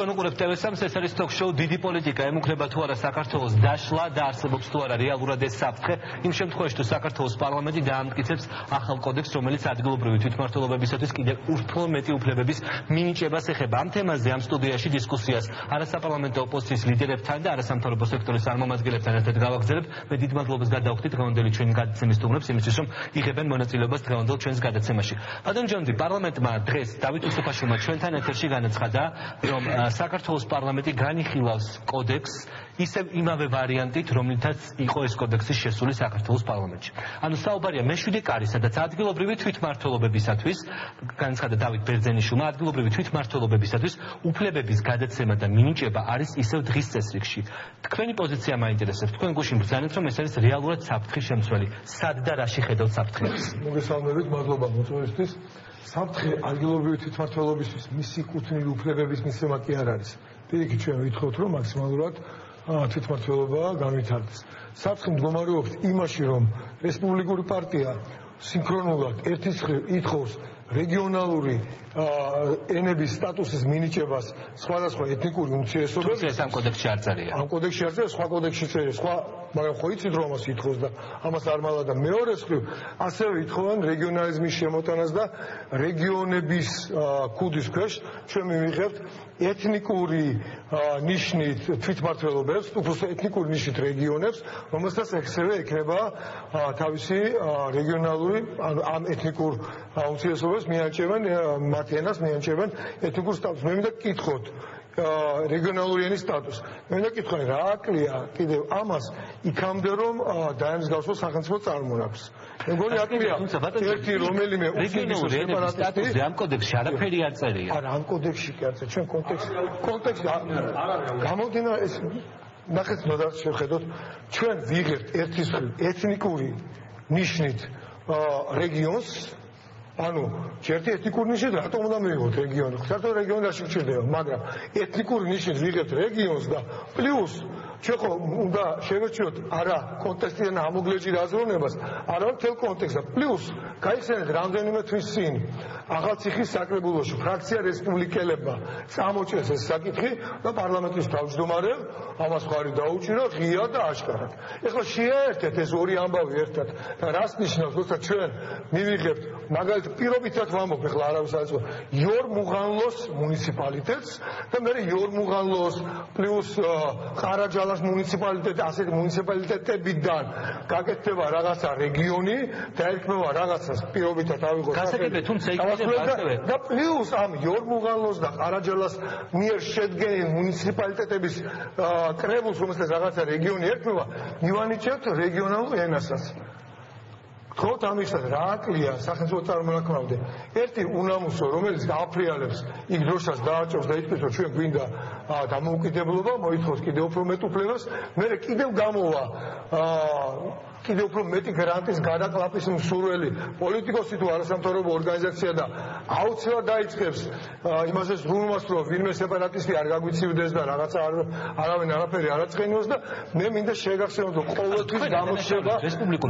თქვენ უყურებთ TV3-ს, ეს არის ток-შოუ დიდი პოლიტიკა, ემუქრება თუ არა საქართველოს დაშლა და არსებობს თუ არა რეალურად ეს საფრთხე, იმ შემთხვევაში თუ საქართველოს პარლამენტი დაამტკიცებს ახალ კოდექსს, რომელიც ადგილობრივი თვითმმართველობებისათვის კიდევ უფრო მეტი უფლებების მინიჭებას ეხება. Ამ თემაზე ამ სტუდიაში დისკუსიას არასაპარლამენტო ოპოზიციის ლიდერებთან და არასამთავრობო სექტორის წარმომადგენლებთან ერთად გავაგრძელებ. მე დიდ მადლობას გადავხდით დღევანდელი ჩვენი გადაცემის სტუმრებს იმისთვის, რომ იღებენ მონაწილეობას დღევანდელ ჩვენს გადაცემაში. ბატონო ჯონდი, პარლამენტმა დღეს დავით უსუფაშვილმა ჩვენთან ეთერში განაცხადა, რომ საქართველოს პარლამენტი განიხილავს კოდექსს ისევ იმავე ვარიანტით, რომლითაც იყო ეს კოდექსი შესული საქართველოს პარლამენტში. ანუ საუბარია მეშვიდე კარი, სადაც ადგილობრივი თვითმმართველობებისათვის, განაცხადა დავით ბერძენიშვილმა, ადგილობრივი თვითმმართველობებისათვის უფლებების გადაცემა და მინიჭება არის ისევ დღის წესრიგში. თქვენი პოზიცია მაინტერესებს. თქვენ გუშინ ბრძანეთ, რომ ეს არის რეალურად საფრთხის შემცველი. სად და რაში ხედავთ საფრთხეს? მოგესალმებით, მადლობა მოწვევისთვის. საფრთხე ადგილობრივი თვითმმართველობისთვის მისი კუთვნილი უფლებების მისცემა კი არ არის. პირიქით ჩვენ ვითხოვთ, რომ მაქსიმალურად თვითმმართველობა განვითარდეს. საფრთხე მდგომარეობს იმაში, რომ რესპუბლიკური პარტია სინქრონულად ერთის მხრივ ითხოვს რეგიონალური ენების სტატუსის მინიჭებას სხვადასხვა ეთნიკური უმცირესობების. ეს ამ კოდექსში არ წერია. ამ კოდექსში არ წერია, სხვა კოდექსში წერია, სხვა, მაგრამ ხო იცით რომ ამას ითხოვს და ამას არ მალა და მეორე მხრივ ასევე ითხოვენ რეგიონალიზმის შემოტანას და რეგიონების კუდის ქვეშ ჩვენ მივიღებთ ეთნიკური ნიშნით თვითმმართველობებს, უბრალოდ ეთნიკური ნიშნით რეგიონებს, რომელსაც ასევე ექნება თავისი რეგიონალური ამ ეთნიკურ უმცირესობებს მიენიჭებენ მათი ენას მიენიჭებენ ეთნიკურ სტატუსს. მე მინდა გკითხოთ რეგიონალური ენის სტატუსს. მე მინდა გკითხოთ რა აკლია კიდევ ამას იქამდე რომ დაემსგავსოს სახელმწიფო წარმონაქმნს. მე მგონი აკლია ერთი რომელიმე რეგიონალური ენების სტატუსი ამ კოდექსში არაფერი არ წერია. არა, ამ კოდექსში კი არ წერია. ჩვენ კონტექსტი გამომდინარე ეს ნახეთ ნოდარ შევხედოთ ჩვენ ვიღებთ ერთის მხრივ ეთნიკური ნიშნით რეგიონს ანუ ერთი ეთნიკური ნიშნით რატომ უნდა მივიღოთ რეგიონი? საერთოდ რეგიონი არ შეგვჭირდება, მაგრამ ეთნიკური ნიშნით ვიღებთ რეგიონს და პლუს ჩვენ ხო უნდა შევეჩვიოთ არა კონტექსტიდან ამოგლეჯი აზროვნებას, არა მთელ კონტექსტს და პლუს გაიხსენეთ რამდენიმე თვის წინ ახალციხის საკრებულოში ფრაქცია რესპუბლიკელებმა წამოჭრეს ეს საკითხი და პარლამენტის თავმჯდომარემ ამას ხარი დაუჭირა ღია და აშკარად. ეხლა შეერთეთ ეს ორი ამბავი ერთად და რას ნიშნავს, როცა ჩვენ მივიღებთ მაგალითად პირობითად ვამბობ, ეხლა არავის არ იცოდა იორმუღანლოს მუნიციპალიტეტს და მე იორმუღანლოს პლუს ყარაჯალას მუნიციპალიტეტი, ასეთი მუნიციპალიტეტებიდან გაკეთდება რაღაცა რეგიონი და ერქმევა რაღაცას პირობითად ავიღოთ გასაგებია, თუმცა იქნება ასევე და პლუს ამ იორმუღანლოს და ყარაჯალას მიერ შედგენილ მუნიციპალიტეტების კრებულს, რომელსაც რაღაცა რეგიონი ერქმევა, მივანიჭებთ რეგიონალურ ენასაც. თქოთ ამისას რა აკლია სახელმწიფო წარმონაქმნამდე ერთი უნამუსო რომელიც გააფრიალებს იქ დროშას დააჭროს და იტყვის რომ ჩვენ გვინდა დამოუკიდებლობა მოითხოვს კიდევ უფრო მეტ უფლებას მე კიდევ გამოვა კიდევ უფრო მეტი გრანტის გადაკლაპის მსურველი პოლიტიკოსი თუ არასამთავრობო ორგანიზაცია და აუცილებლად დაიწყებს იმაზე ზრუნვას რომ ვინმე სეპარატისტი არ გაგვიცივდეს და რაღაცა არავინ არაფერი არ აწყენოს და მე მინდა შეგახსენოთ რომ ყოველთვის გამოჩნდება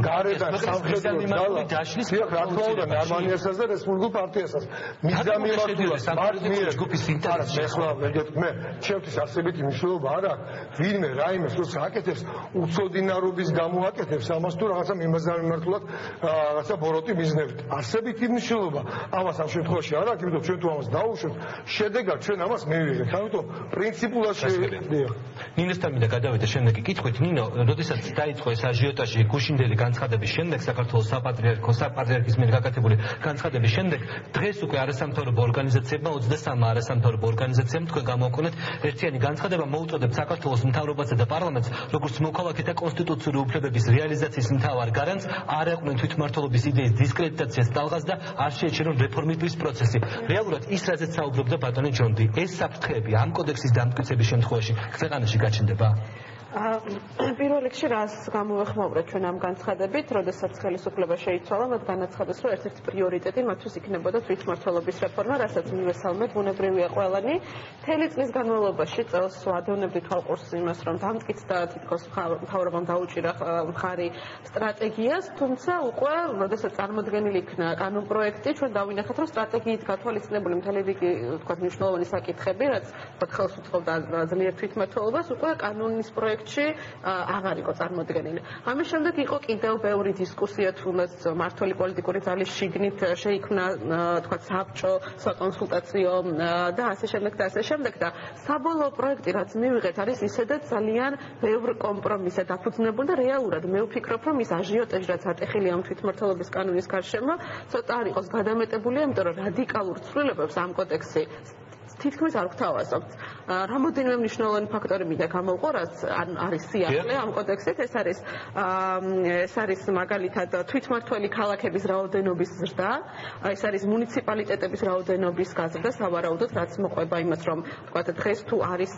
გარედან სამხედრო დაშლის რა თქმა უნდა ნორმალიასაც და რესპუბლიკურ პარტიასაც მიზამიმართულას პარტიების ჯგუფის ინტერესს ეხლა მე ჩემთვის არსებითი მნიშვნელობა არ აქვს ვინმე რაიმეს როცა აკეთებს უცოდინარობის გამო აკეთებს ამას თუ რაღაცა მიმართულად რაღაცა ბოროტი მიზნებით არსებითი მნიშვნელობა ამას ამ შემთხვევაში არ აქვს იმიტომ ჩვენ თუ ამას დაუშვებთ შედეგად ჩვენ ამას მივიღებთ ამიტომ პრინციპულად შევიდეო ნინოსთან მინდა გადავიდე შემდეგი კითხვით ნინო როდესაც დაიწყო ეს აჟიოტაჟი გუშინდელი განცხადების შემდეგ საქართველოს საპატრიარქის მიერ გაკეთებული განცხადების შემდეგ დღეს უკვე არასამთავრობო ორგანიზაციებმა 23 არასამთავრობო ორგანიზაციამ თქვენ გამოვაყენეთ ერთიანი განცხადება მოუწოდებს საქართველოს მთავრობასა და პარლამენტს როგორც მოქალაქეთა კონსტიტუციური უფლებების რეალიზაციის მთავარ გარანტს არ ეყვნեն თვითმმართველობის იდეის დისკრედიტაციას ტალღას და არ შეეჩერონ რეფორმის პროცესი. რეალურად ის რაზეც საუბრობდა ბატონი ჯონდი, ეს საფრთხეები ამ კოდექსის დამტკიცების შემთხვევაში ქვეყანაში გაჩნდება? პირველ რიგში რას გამოვეხმაურეთ ჩვენ ამ განცხადებით, როდესაც ხელისუფლება შეიცვალა, მათ განაცხადეს, რომ ერთ-ერთი პრიორიტეტი მათთვის იქნებოდა თვითმმართველობის რეფორმა, რასაც მივესალმეთ, ბუნებრივია ყველანი. მთელი წლის განმავლობაში წელს ვადევნებდით თვალყურს იმას, რომ დამტკიცდა თითქოს მთავრობამ დაუჭირა მხარი სტრატეგიას, თუმცა უკვე როდესაც წარმოდგენილი იქნა კანონპროექტი, ჩვენ დავინახეთ, რომ სტრატეგიით გათვალისწინებული მთელი რიგი თქვათ მნიშვნელოვანი საკითხები, რაც თქვათ ხელს უწყობდა ძლიერ თვითმმართველობას, უკვე კანონის პროექტში აღარ იყო წარმოდგენილი. ამის შემდეგ იყო კიდევ ბევრი დისკუსია, თუნდაც მმართველი პოლიტიკური ძალის შიგნით შეიქმნა თქვათ საბჭო, საკონსულტაციო და ასე შემდეგ და ასე შემდეგ და საბოლოო პროექტი რაც მივიღეთ არის ისედაც ძალიან ბევრ კომპრომისზე დაფუძნებული და რეალურად მე ვფიქრობ, რომ ის აჟიოტაჟი რაც ატეხილი ამ თვითმმართველობის კანონის გარშემო ცოტა არ იყოს გადამეტებული, იმიტომ რომ რადიკალურ ცვლილებებს ამ კოდექსი თითქმის არ გვთავაზობთ. რამოდენიმე მნიშვნელოვანი ფაქტორი მინდა გამოვყო, რაც არის სიახლე ამ კოდექსით, ეს არის მაგალითად თვითმმართველი ქალაქების რაოდენობის ზრდა, ეს არის მუნიციპალიტეტების რაოდენობის გაზრდა, სავარაუდოდ, რაც მოყვება იმას, რომ თქვათ დღეს თუ არის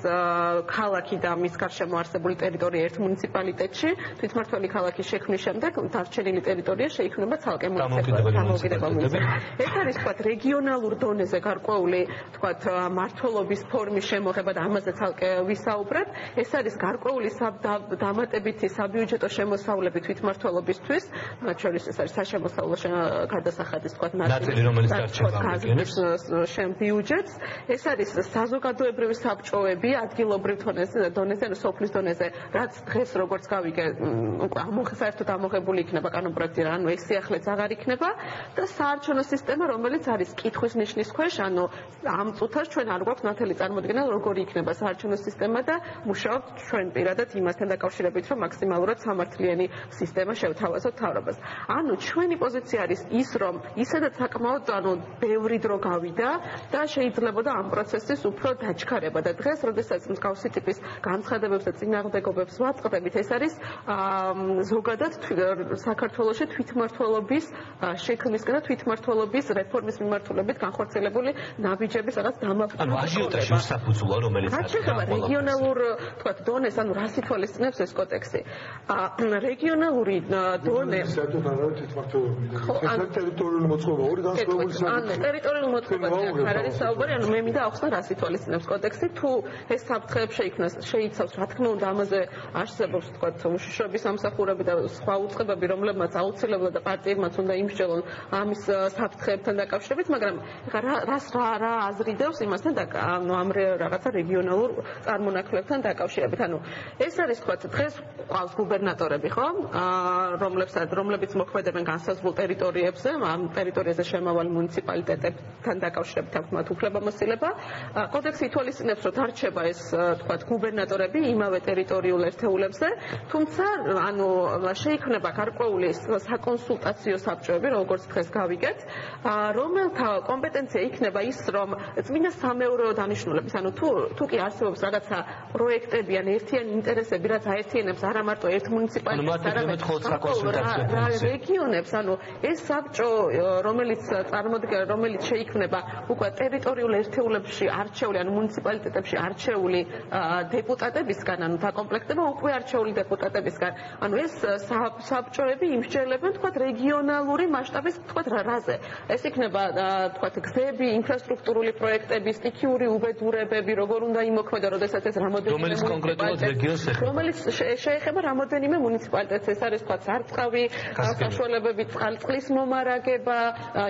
ქალაქი და მის გარშემო არსებული ტერიტორია ერთ მუნიციპალიტეტში, თვითმმართველი ქალაქის შექმნის შემდეგ დარჩენილი ტერიტორია შეიქმნება ცალკე მუნიციპალიტეტი. ეს არის თქვათ რეგიონალურ დონეზე გარკვეული თქვათ მმართველობის ფორმის შემოღება და ამაზე ცალკე ვისაუბრებ. ეს არის გარკვეული დამატებითი საბიუჯეტო შემოსავლები თვითმმართველობისთვის, მათ შორის ეს არის სასამოსავლო გადასახადის თქვათ ნაწილი, რომელიც გარჩევს ბიუჯეტს. ეს არის საზოგადოებრივი საბჭოები ადგილობრივ დონეზე, სოფლის დონეზე, რაც დღეს როგორც გავიგე, საერთოდ ამოღებული იქნება კანონპროექტი, ანუ ეს სიახლეც აღარ იქნება და საარჩევნო სისტემა, რომელიც არის კითხვის ნიშნის ქვეშ, ანუ ამ წუთას ჩვენ არ გვაქვს ნათელი წარმოდგენა როგორი იქნება საარჩევნო სისტემა და მუშაობთ ჩვენ პირადად იმასთან დაკავშირებით, რომ მაქსიმალურად სამართლიანი სისტემა შევთავაზოთ მთავრობას. ანუ ჩვენი პოზიცია არის ის, რომ ისედაც საკმაოდ ბევრი დრო გავიდა და შეიძლებოდა ამ პროცესის უფრო დაჩქარება და დღეს, როდესაც მსგავსი ტიპის განცხადებებს და წინააღმდეგობებს ვაწყდებით, ეს არის ზოგადად საქართველოში თვითმმართველობის შექმნისკენ და თვითმმართველობის რეფორმის მიმართულებით განხორციელებული ნაბიჯების რაღაც დამაფუძნებელი. ანუ აჟიოტაჟი უსაფუძვლოა, რომელიც რაც შეეხება რეგიონალურ თქვათ დონეს, ანუ რას ითვალისწინებს ეს კოდექსი. რეგიონალური დონე საერთოდ არ არის თვითმმართველობები და ეს ტერიტორიული მოწყობა ორი განსხვავებული საკითხია. ტერიტორიული მოწყობა არ არის საუბარი, ანუ მე მინდა ახსნა რას ითვალისწინებს კოდექსი, თუ ეს საფრთხეებს შეიცავს, რა თქმა უნდა, ამაზე არსებობს თქვათ უშიშროების სამსახურები და სხვა უწყებები, რომლებმაც აუცილებლად და პარტიებმაც უნდა იმსჯელონ ამის საფრთხეებთან დაკავშირებით, მაგრამ რა აზრიდევს იმასთან ამ რაღაცა რეგიონალურ წარმონაქმნებთან დაკავშირებით. ანუ ეს არის თქვათ დღეს ყავს გუბერნატორები, ხო? რომლებიც მოქმედებენ განსაზღვრულ ტერიტორიებზე, ამ ტერიტორიაზე შემავალ მუნიციპალიტეტებთან დაკავშირებით აქვს მათ უფლებამოსილება. კოდექსი ითვალისწინებს, რომ დარჩება ეს თქვათ გუბერნატორები იმავე ტერიტორიულ ერთეულებზე, თუმცა ანუ შეიქმნება გარკვეული საკონსულტაციო საბჭოები, როგორც დღეს გავიგეთ, რომელთა კომპეტენცია იქნება ის, რომ წმინდა სამეურვეო დანიშნულების, ანუ თუ კი არსებობს რაღაცა პროექტები ან ერთიანი ინტერესები, რაც აერთიანებს არა მარტო ერთ მუნიციპალიტეტს, არამედ რეგიონებს, ანუ ეს საბჭო, რომელიც შეიქმნება უკვე ტერიტორიულ ერთეულებში არჩეული, ანუ მუნიციპალიტეტებში არჩეული დეპუტატებისგან, ანუ დაკომპლექტება უკვე არჩეული დეპუტატებისგან. ანუ ეს საბჭოები იმსჯელებენ თქვათ რეგიონალური მასშტაბის თქვათ რაზე. ეს იქნება თქვათ გზები, ინფრასტრუქტურული პროექტები, სტიქიური უბედურებები, როგორ უნდა იმოქმედა, როდესაც ეს რომელიც კონკრეტულად რეგიონს ეხება. რომელიც შეეხება რამოდენიმე მუნიციპალიტეტს, ეს არის თქვათ სარწყავი საშუალებები, წყლის მომარაგება,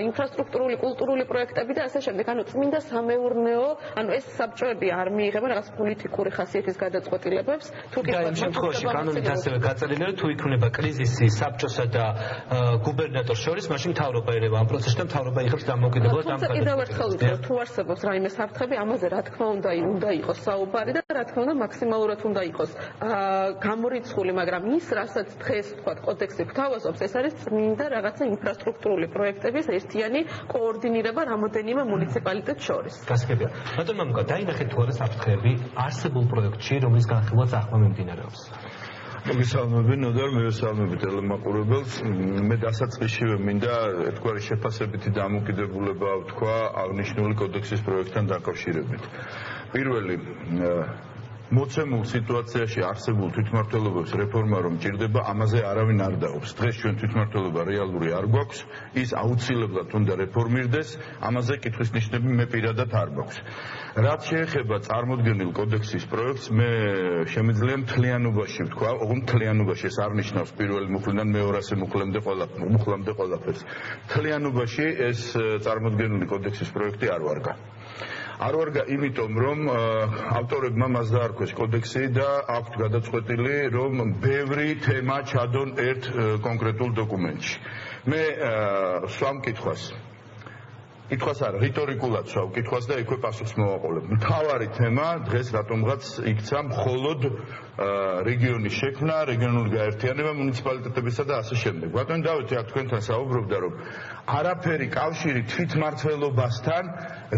ინფრასტრუქტურული, კულტურული პროექტები და ასე შემდეგ. ანუ წმინდა სამეურნეო, ანუ ეს საბჭოები არ მიიღებენ რაღაც პოლიტიკური ხასიათის გადაწყვეტილებებს, თუ კი იმ შემთხვევაში კანონით ასევე გაწევრილია, თუ იქნება კრიზისი საბჭოსა და გუბერნატორს შორის, მაშინ მთავრობა ერევა ამ პროცესში და მთავრობა იღებს დამოუკიდებლად ამ გადაწყვეტილებას. კიდევ ერთხელ ვიტყვი, თუ არსებობს რაიმე საფრთხები, ამაზე რა თქმა უნდა იყოს საუბარი და რა თქმა უნდა მაქსიმალურად უნდა იყოს გამორიცხული, მაგრამ ის, რასაც დღეს თქვათ კოდექსი გვთავაზობს, ეს არის წმინდა რაღაცა ინფრასტრუქტურული პროექტების ერთიანი კოორდინირება რამოდენიმე მუნიციპალიტეტს შორის. გასაგებია. ბატონო მამუკა, დაინახეთ თუ არა საფრთხეები არსებულ პროექტში, რომლის განხილვაც ახლა მიმდინარეობს. მოგესალმები, ნოდარ, მივესალმები ტელემაყურებელს. მე დასაწყისშივე მინდა ერთგვარი შეფასებითი დამოკიდებულება ვთქვა აღნიშნული კოდექსის პროექტთან დაკავშირებით. პირველი მოცემულ სიტუაციაში არსებულ თვითმმართველობებს რეფორმა რომ ჭირდება, ამაზე არავინ არ დაობს. დღეს ჩვენ თვითმმართველობა რეალური არ გვაქვს, ის აუცილებლად უნდა რეფორმირდეს, ამაზე კითხვის ნიშნები მე პირადად არ მაქვს. რაც შეეხება წარმოდგენილ კოდექსის პროექტს, მე შემიძლია მთლიანობაში ვთქვა, ოღონდ მთლიანობაში ეს არ ნიშნავს პირველი მუხლიდან მეორასე მუხლამდე ყველაფერს. მთლიანობაში ეს წარმოდგენილი კოდექსის პროექტი არ ვარგა. არ ვარგა იმიტომ, რომ ავტორებმა მას დაარქვეს კოდექსი და აქვთ გადაწყვეტილი, რომ ბევრი თემა ჩადონ ერთ კონკრეტულ დოკუმენტში. მე სვამ კითხვას არა, რიტორიკულად სვავ კითხვას და იქვე პასუხს მოვაყოლებ. მთავარი თემა დღეს რატომღაც იქცა მხოლოდ რეგიონის შექმნა, რეგიონული გაერთიანება მუნიციპალიტეტებისა და ასე შემდეგ. ბატონო დავით აქ თქვენთან საუბრობდა, რომ არაფერი კავშირი თვითმმართველობასთან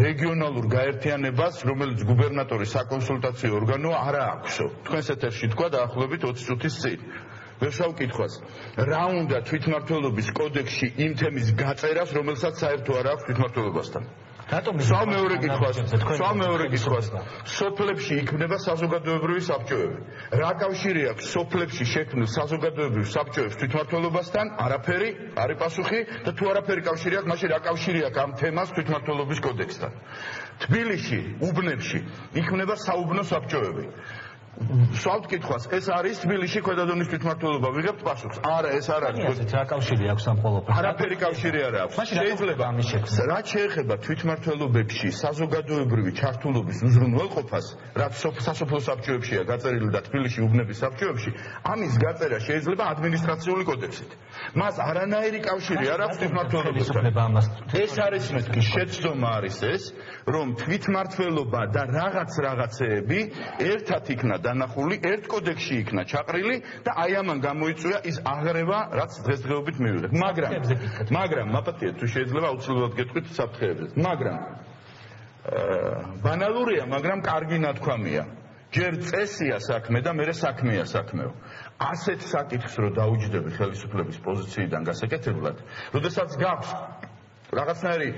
რეგიონალურ გაერთიანებას, რომელიც გუბერნატორის საკონსულტაციო ორგანოა, არა აქვსო. თქვენს ეთერში თქვა დაახლოებით 20 წუთის წინ. ვეშავ კითხვას, რა უნდა თვითმმართველობის კოდექსში იმ თემის გაწერას, რომელსაც საერთო არ აქვს თვითმმართველობასთან. სვავ მეორე კითხვას, სოფლებში იქმნება საზოგადოებრივი საბჭოები. რა კავშირი აქვს სოფლებში შექმნილ საზოგადოებრივ საბჭოებს თვითმმართველობასთან? არაფერი, არის პასუხი და თუ არაფერი კავშირი აქვს, მაშინ რა კავშირი აქვს ამ თემას თვითმმართველობის კოდექსთან? თბილისში, უბნებში იქმნება საუბნო საბჭოები. სვავთ კითხვას, ეს არის თბილისში ქვედადონის თვითმმართველობა, ვიღებთ პასუხს. არა, ეს არ არის. რა კავშირი აქვს ამ ყველაფერთან? არაფერი კავშირი არ აქვს. შეიძლება ამის შექმნა. რაც შეეხება თვითმმართველობებში საზოგადოებრივი ჩართულობის უზრუნველყოფას, რაც სასოფლო საბჭოებშია გაწერილი და თბილისში უბნების საბჭოებში, ამის გაწერა შეიძლება ადმინისტრაციული კოდექსით. მას არანაირი კავშირი არ აქვს თვითმმართველობასთან. ეს არის მეთქი, შეცდომა არის ეს, რომ თვითმმართველობა და რაღაცეები ერთად იქნა დანახული, ერთ კოდექსში იქნა ჩაყრილი და აი ამან გამოიწვია ის აღრევა, რაც დღესდღეობით მივიღეთ. მაგრამ მაპატიეთ, თუ შეიძლება აუცილებლად გეტყვით საფრთხეებზე. მაგრამ ბანალურია, მაგრამ კარგი ნათქვამია. ჯერ წესია საქმე და მერე საქმეა საქმეო. ასეთ საკითხს რო დაუჯდები ხელისუფლების პოზიციიდან გასაკეთებლად, როდესაც გაქვს რაღაცნაირი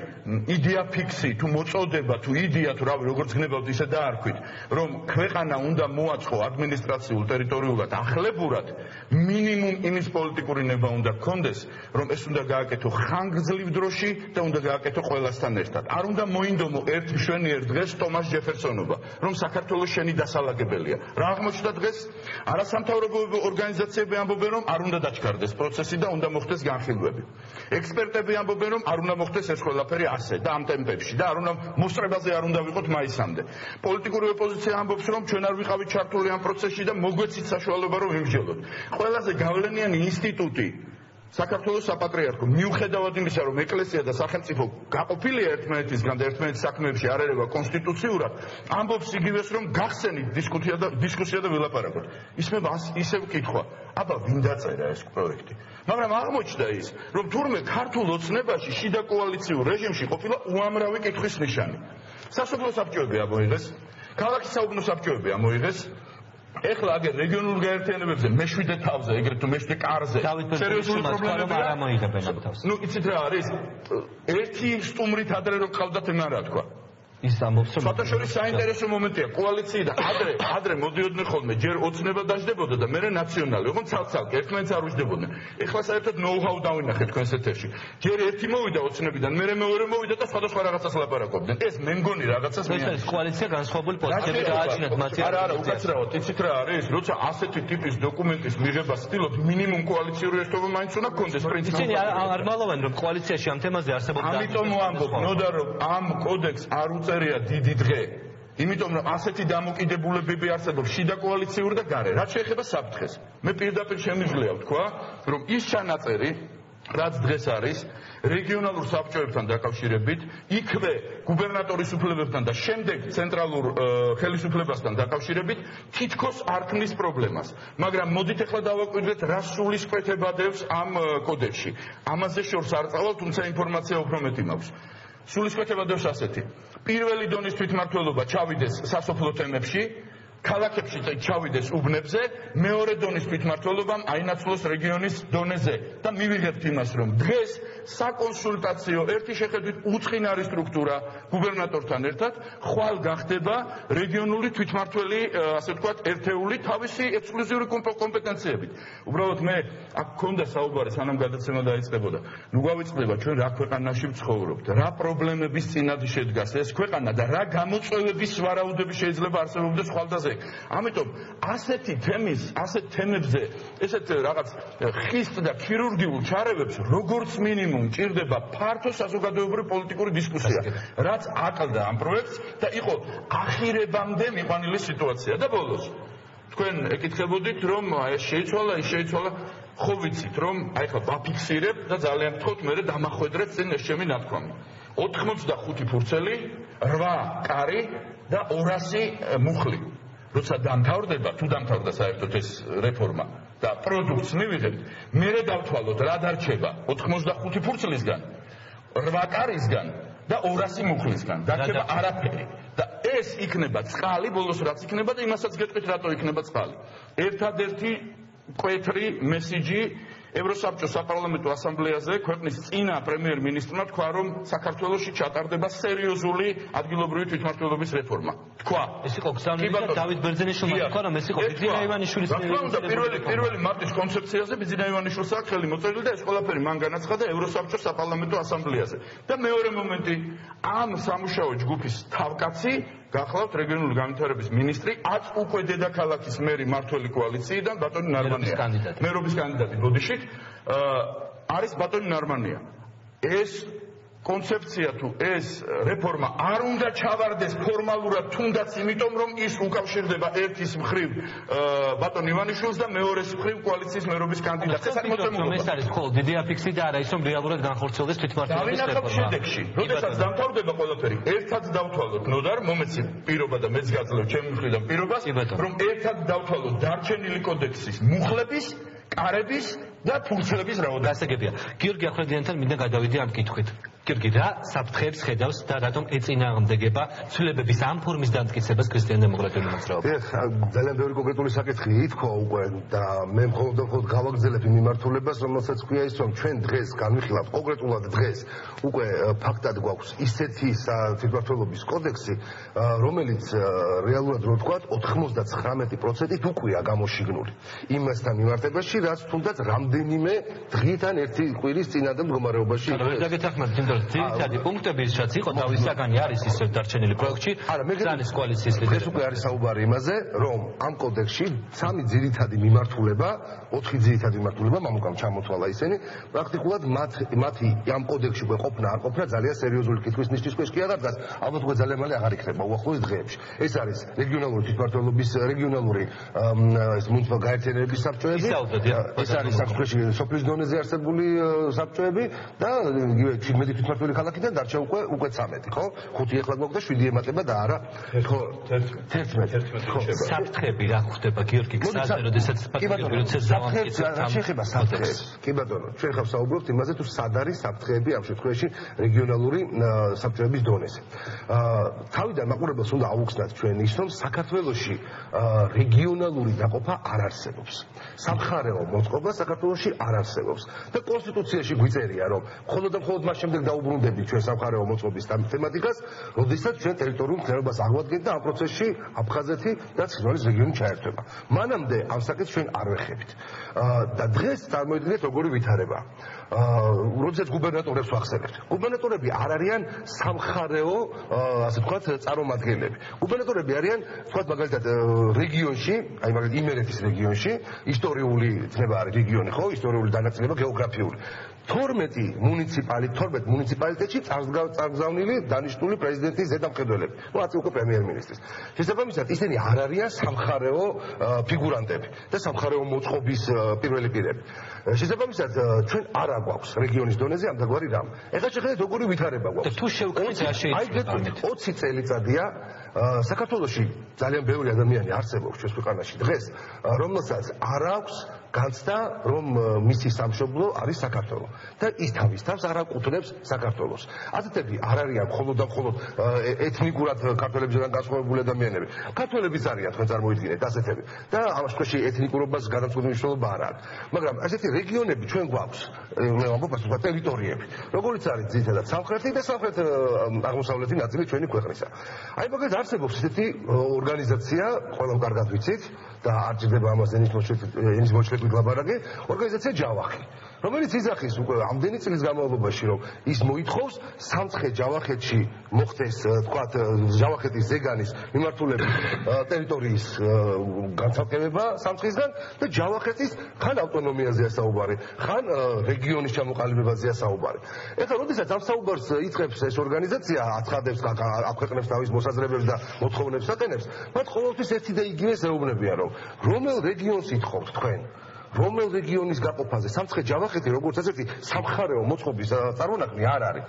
იდეა ფიქსი, თუ მოწოდება, თუ იდეა, თუ რავი, როგორც გნებავთ ისე დაარქვით, რომ ქვეყანა უნდა მოაწყო ადმინისტრაციულ ტერიტორიულად ახლებურად, მინიმუმ იმის პოლიტიკური ნება უნდა გქონდეს, რომ ეს უნდა გააკეთო ხანგრძლივ დროში და უნდა გააკეთო ყველასთან ერთად. არ უნდა მოინდომო ერთ მშვენიერ დღეს ტომას ჯეფერსონობა, რომ საქართველოს შენი დასალაგებელია. რა აღმოჩნდა დღეს? არასამთავრობო ორგანიზაციები ამბობენ, რომ არ უნდა დაჩქარდეს პროცესი და უნდა მოხდეს განხილვები. ექსპერტები ამბობენ, რომ არ უნდა მოხდეს ეს ყველაფერი ასე და ამ ტემპებში და არ უნდა მოსწრებაზე არ უნდა ვიყოთ მაისამდე. პოლიტიკური ოპოზიცია ამბობს, რომ ჩვენ არ ვიყავით ჩართული ამ პროცესში და მოგვეცით საშუალება რომ ვიმსჯელოთ. ყველაზე გავლენიანი ინსტიტუტი საქართველოს საპატრიარქო, მიუხედავად იმისა, რომ ეკლესია და სახელმწიფო გაყოფილია ერთმანეთისგან და ერთმანეთის საქმეებში არ ერევა კონსტიტუციურად, ამბობს იგივეს, რომ გახსენით დისკუსია და ვილაპარაკოთ. ისევ კითხვა, აბა ვინ დაწერა ეს პროექტი? მაგრამ აღმოჩნდა ის, რომ თურმე ქართულ ოცნებაში შიდა კოალიციურ რეჟიმში ყოფილა უამრავი კითხვის ნიშანი. სასოფლო საბჭოები ამოიღეს, ქალაქის საუბნო საბჭოები ამოიღეს, ეხლა აგერ რეგიონულ გაერთიანებებზე მე-7 თავზე, ეგრეთ თუ მე-7 კარზე სერიოზული პრობლემებია. არ ამოიღებენ ამ თავს. ნუ იცით რა არის? ერთი სტუმრით ადრე რო ყავდათ ენა რა თქვა. ის ამბობს, რომ ფოტოშორის საინტერესო მომენტია კოალიციიდან ადრე მოდიოდნენ ხოლმე, ჯერ ოცნება დაждდებოდა და მერე ნაციონალი, ოღონდ ცალ-ცალკე ერთმანეთს არ უჯდებოდნენ. ეხლა საერთოდ ნოუ-ჰაუ დავინახეთ თქვენს ეთერში. ჯერ ერთი მოვიდა ოცნებიდან, მერე მეორე მოვიდა და სხვადასხვა რაღაცას ლაპარაკობდნენ. ეს მე მგონი რაღაცას ეს კოალიცია განსხვავებული პოზიციები გააჩინათ მათი. არა, უკაცრავად, იცით რა არის? როცა ასეთი ტიპის დოკუმენტის მიღება ცდილობთ, მინიმუმ კოალიციური ერთობა მაინც უნდა გქონდეს პრინციპი. ისინი არ მალავენ, რომ კოალიციაში ამ თემაზე არსებობს. ამიტომ ვამბობ, ნოდა რომ ამ კოდექსს არ წერია დიდი დღე. იმიტომ რომ ასეთი დამოკიდებულებები არსებობს შიდა კოალიციურ და გარე. რაც შეეხება საფრთხეს, მე პირდაპირ შემიძლია ვთქვა, რომ ის ჩანაწერი, რაც დღეს არის რეგიონალურ საბჭოებთან დაკავშირებით, იქვე გუბერნატორის უფლებებთან და შემდეგ ცენტრალურ ხელისუფლებასთან დაკავშირებით თითქოს არ ქმნის პრობლემას. მაგრამ მოდით ახლა დავაკვირდეთ, რა სულისკვეთებადებს ამ კოდექსში. ამაზე შორს არ წავალ, თუმცა ინფორმაცია უფრო მეტი მაქვს. სულისკვეთებადებს ასეთი. პირველი დონის თვითმმართველობა ჩავიდეს სასოფლო თემებში, ქალაქებში ჩავიდეს უბნებზე, მეორე დონის თვითმმართველობამ აინაცვლოს რეგიონის დონეზე და მივიღებთ იმას, რომ დღეს საკონსულტაციო ერთი შეხედვით უცხინარი სტრუქტურა გუბერნატორთან ერთად ხვალ გახდება რეგიონული თვითმმართველი, ასე ვთქვათ, ერთეული თავისი ექსკლუზიური კომპეტენციებით. უბრალოდ მე აქ მქონდა საუბარი, სანამ გადაცემა დაიწყებოდა. ნუ გავიწყდება ჩვენ რა ქვეყანაში ვცხოვრობთ, რა პრობლემების წინათ შედგას ეს ქვეყანა და რა გამოწვევების ვარაუდები შეიძლება არსებობდეს ხვალდაზე. ამიტომ ასეთ თემებზე, ესეთ რაღაც ხისტ და ქირურგიულ ჩარევებს როგორც მინიმუმ ჭირდება ფართო საზოგადოებრივი პოლიტიკური დისკუსია, რაც აკლდა ამ პროექტს და იყო ახირებამდე მიყვანილი სიტუაცია. და ბოლოს თქვენ ეკითხებოდით, რომ ეს შეიცვალა, ის შეიცვალა, ხო ვიცით, რომ აი ხა ვაფიქსირებ და ძალიან გთხოვთ მე დამახვედრეთ წინ ეს ჩემი ნათქვამი. 85 ფურცელი, 8 კარი და 200 მუხლი. როცა დამთავრდება, თუ დამთავრდა საერთოდ ეს რეფორმა და პროდუქტს მივიღებთ, მერე დავთვალოთ რა დარჩება 85 ფურცლისგან, 8 კარისგან და 200 მუხლისგან. დარჩება არაფერი. და ეს იქნება წყალი, ბოლოს რაც იქნება და იმასაც გეტყვით რატო იქნება წყალი. ერთადერთი მკვეთრი მესიჯი ევროსაბჭოს საპარლამენტო ასამბლეაზე ქვეყნის წინა პრემიერ-მინისტრმა თქვა, რომ საქართველოში ჩატარდება სერიოზული ადგილობრივი თვითმმართველობის რეფორმა. თქვა. ეს იყო გზავნილი და დავით ბერძენიშვილმა თქვა, რომ ეს იყო ბიძინა ივანიშვილის პირველი მარტის კონცეფციაზე ბიძინა ივანიშვილს აქვს ხელი მოწერილი და ეს ყველაფერი მან განაცხადა ევროსაბჭოს საპარლამენტო ასამბლეაზე. და მეორე მომენტი, ამ სამუშაო ჯგუფის თავკაცი გახლავთ რეგიონული განვითარების მინისტრი, აც უკვე დედაქალაქის მერი მართველი კოალიციიდან ბატონი ნარმანია. მერობის კანდიდატი ბოდიშით არის ბატონი ნარმანია. ეს კონცეფცია თუ ეს რეფორმა არ უნდა ჩავარდეს ფორმალურად თუნდაც იმიტომ, რომ ის უკავშირდება ერთის მხრივ ბატონ ივანიშვილს და მეორეს მხრივ კოალიციის მერობის კანდიდატს. ეს არის მოწმობა. ეს არის მხოლოდ დიდი აფიქსი და არა ის, რომ რეალურად განხორციელდეს თვითმმართველობის რეფორმა. დავინახავ შედეგში. როდესაც დამთავრდება ყველაფერი, ერთად დავთვალოთ ნოდარ, მომეცი პირობა და მეც გაძლევ ჩემი მხრიდან პირობას, რომ ერთად დავთვალოთ დარჩენილი კოდექსის მუხლების, კარების და ფურცლების რაოდენობა. გასაგებია. გიორგი ახვლედიანთან მინდა გადავიდე ამ კითხვით. გიორგი, რა საფრთხეებს ხედავს და რატომ ეწინააღმდეგება ცვლილებების ამ ფორმის დამტკიცებას ქრისტიან-დემოკრატიული მოძრაობა? ძალიან ბევრი კონკრეტული საკითხი ითქვა უკვე და მე მხოლოდ გავაგრძელებ იმ მიმართულებას, რომელსაც ქვია ის, რომ ჩვენ დღეს განვიხილავთ, კონკრეტულად დღეს უკვე ფაქტად გვაქვს ისეთი თვითმმართველობის კოდექსი, რომელიც რეალურად რო ვთქვათ 99%-ით უკუია გამოშიგნული იმასთან მიმართებაში, რაც თუნდაც რამდენიმე დღით ან ერთი კვირის წინადამ მდგომარეობაში ძირითადი პუნქტები, რაც იყო თავისაგანი არის ისევ დარჩენილი პროექტში, ძალის კოალიციის ლიდერები. ეს უკვე არის საუბარი იმაზე, რომ ამ კოდექსში 3 ძირითადი მიმართულება, 4 ძირითადი მიმართულება მამუკამ ჩამოთვალა ისინი, პრაქტიკულად მათი ამ კოდექსში უკვე ყოფნა არ ყოფნა ძალიან სერიოზული კითხვის ნიშნის ქვეშ კი აღარ დგას, ალბათ უკვე ძალიან მალე აღარ იქნება უახლოეს დღეებში. ეს არის რეგიონალური თვითმმართველობის რეგიონალური მუნიციპალური გაერთიანებების საბჭოები, ეს არის საქართველოში სოფლის დონეზე არსებული საბჭოები და იგივე 17 თვითმმართველი ქალაქიდან დარჩა უკვე 13, ხო? 5 ეხლა გვაქვს და 7 ემატება და არა 11. ხო. საფრთხები რა ხდება გიორგი გზაზე, როდესაც შეხება საფრთხეებს. კი ბატონო, ჩვენ ხავ საუბრობთ იმაზე, თუ სად არის საფრთხეები ამ შემთხვევაში რეგიონალური საბჭოების დონეზე. თავიდან მაყურებელს უნდა აუხსნათ ჩვენ ის, რომ საქართველოში რეგიონალური დაყოფა არ არსებობს. სამხარეო მოწყობა საქართველოში არ არსებობს და კონსტიტუციაში გვიწერია, რომ მხოლოდ და მხოლოდ მას შემდეგ დაუბრუნდებით ჩვენ სამხარეო მოწყობის თემატიკას, როდესაც ჩვენ ტერიტორიულ მდგომარეობას აღვადგენთ და ამ პროცესში აფხაზეთი და ცხინვალის რეგიონი ჩაერთვება. მანამდე ამ საკითხს ჩვენ არ ვეხებით. და დღეს წარმოიდგინეთ როგორი ვითარება. როდესაც გუბერნატორებს ვახსენებთ. გუბერნატორები არ არიან სამხარეო, ასე ვთქვათ, წარმომადგენლები. გუბერნატორები არიან, ვთქვათ, მაგალითად, რეგიონში, აი მაგალითად იმერეთის რეგიონში, ისტორიული იქნება არის რეგიონი, ხო? ისტორიული დანაწილება გეოგრაფიული. 12 მუნიციპალიტეტში წარგზავნილი დანიშნული პრეზიდენტის ზედამხედველები. ნუ აწი უკვე პრემიერ-მინისტრის. შესაბამისად, ისინი არ არიან სამხარეო ფიგურანტები და სამხარეო მოწყობის პირველი პირები. შესაბამისად, ჩვენ არ აგვაქვს რეგიონის დონეზე ამდაგვარი რამ. ეხლა შეხედეთ როგორი ვითარება გვაქვს. თუ შევკრიბეთ რა შეიძლება. 20 წელიწადია საქართველოში ძალიან ბევრი ადამიანი არსებობს ჩვენს ქვეყანაში დღეს, რომელსაც არ აქვს განცდა რომ მისი სამშობლო არის საქართველო და ის თავის თავს არ აკუთვნებს საქართველოს. ასეთები არ არიან მხოლოდ და მხოლოდ ეთნიკურად ქართველებისგან განსხვავებული ადამიანები. ქართველებიც არიან თქვენ წარმოიდგინეთ ასეთები და ამ შემთხვევაში ეთნიკურობას განაცხადი მნიშვნელობა არ აქვს. მაგრამ ასეთი რეგიონები ჩვენ გვაქვს, მე ვამბობ ასე ვთქვათ, ტერიტორიები, როგორიც არის ძირითადად სამხრეთი და სამხრეთ აღმოსავლეთი ნაწილი ჩვენი ქვეყნისა. აი მაგალითად არსებობს ესეთი ორგანიზაცია, ყველამ კარგად ვიცით და არ ჭირდება ამას ენის მოჩლებით ლაბარაკი, ორგანიზაცია ჯავახი, რომელიც იძახის უკვე ამდენი წლის განმავლობაში, რომ ის მოითხოვს სამცხე ჯავახეთში მოხდეს, თქვათ, ჯავახეთის ზეგანის მიმართულებით ტერიტორიის განცალკევება სამცხისგან და ჯავახეთის ხან ავტონომიაზეა საუბარი, ხან რეგიონის ჩამოყალიბებაზეა საუბარი. ეხლა როდესაც ამ საუბარს იწყებს ეს ორგანიზაცია, აცხადებს, აქვეყნებს თავის მოსაზრებებს და მოთხოვნებს ატენებს, მათ ყოველთვის ერთი და იგივეს ეუბნებიან, რომ რომელ რეგიონს ითხოვთ თქვენ? რომელ რეგიონის გაყოფაზე? სამცხე ჯავახეთი როგორც ესეთი სამხარეო მოწყობის წარმონაქმნი არ არის.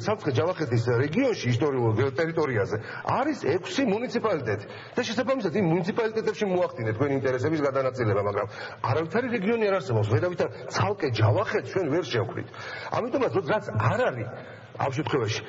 სამცხე ჯავახეთის რეგიონში ისტორიულ ტერიტორიაზე არის 6 მუნიციპალიტეტი და შესაბამისად იმ მუნიციპალიტეტებში მოახდინეთ თქვენი ინტერესების გადანაწილება, მაგრამ არავითარი რეგიონი არ არსებობს, ვერავითარ ცალკე ჯავახეთს ჩვენ ვერ შევხვდით. ამიტომაც რაც არ არის ამ შემთხვევაში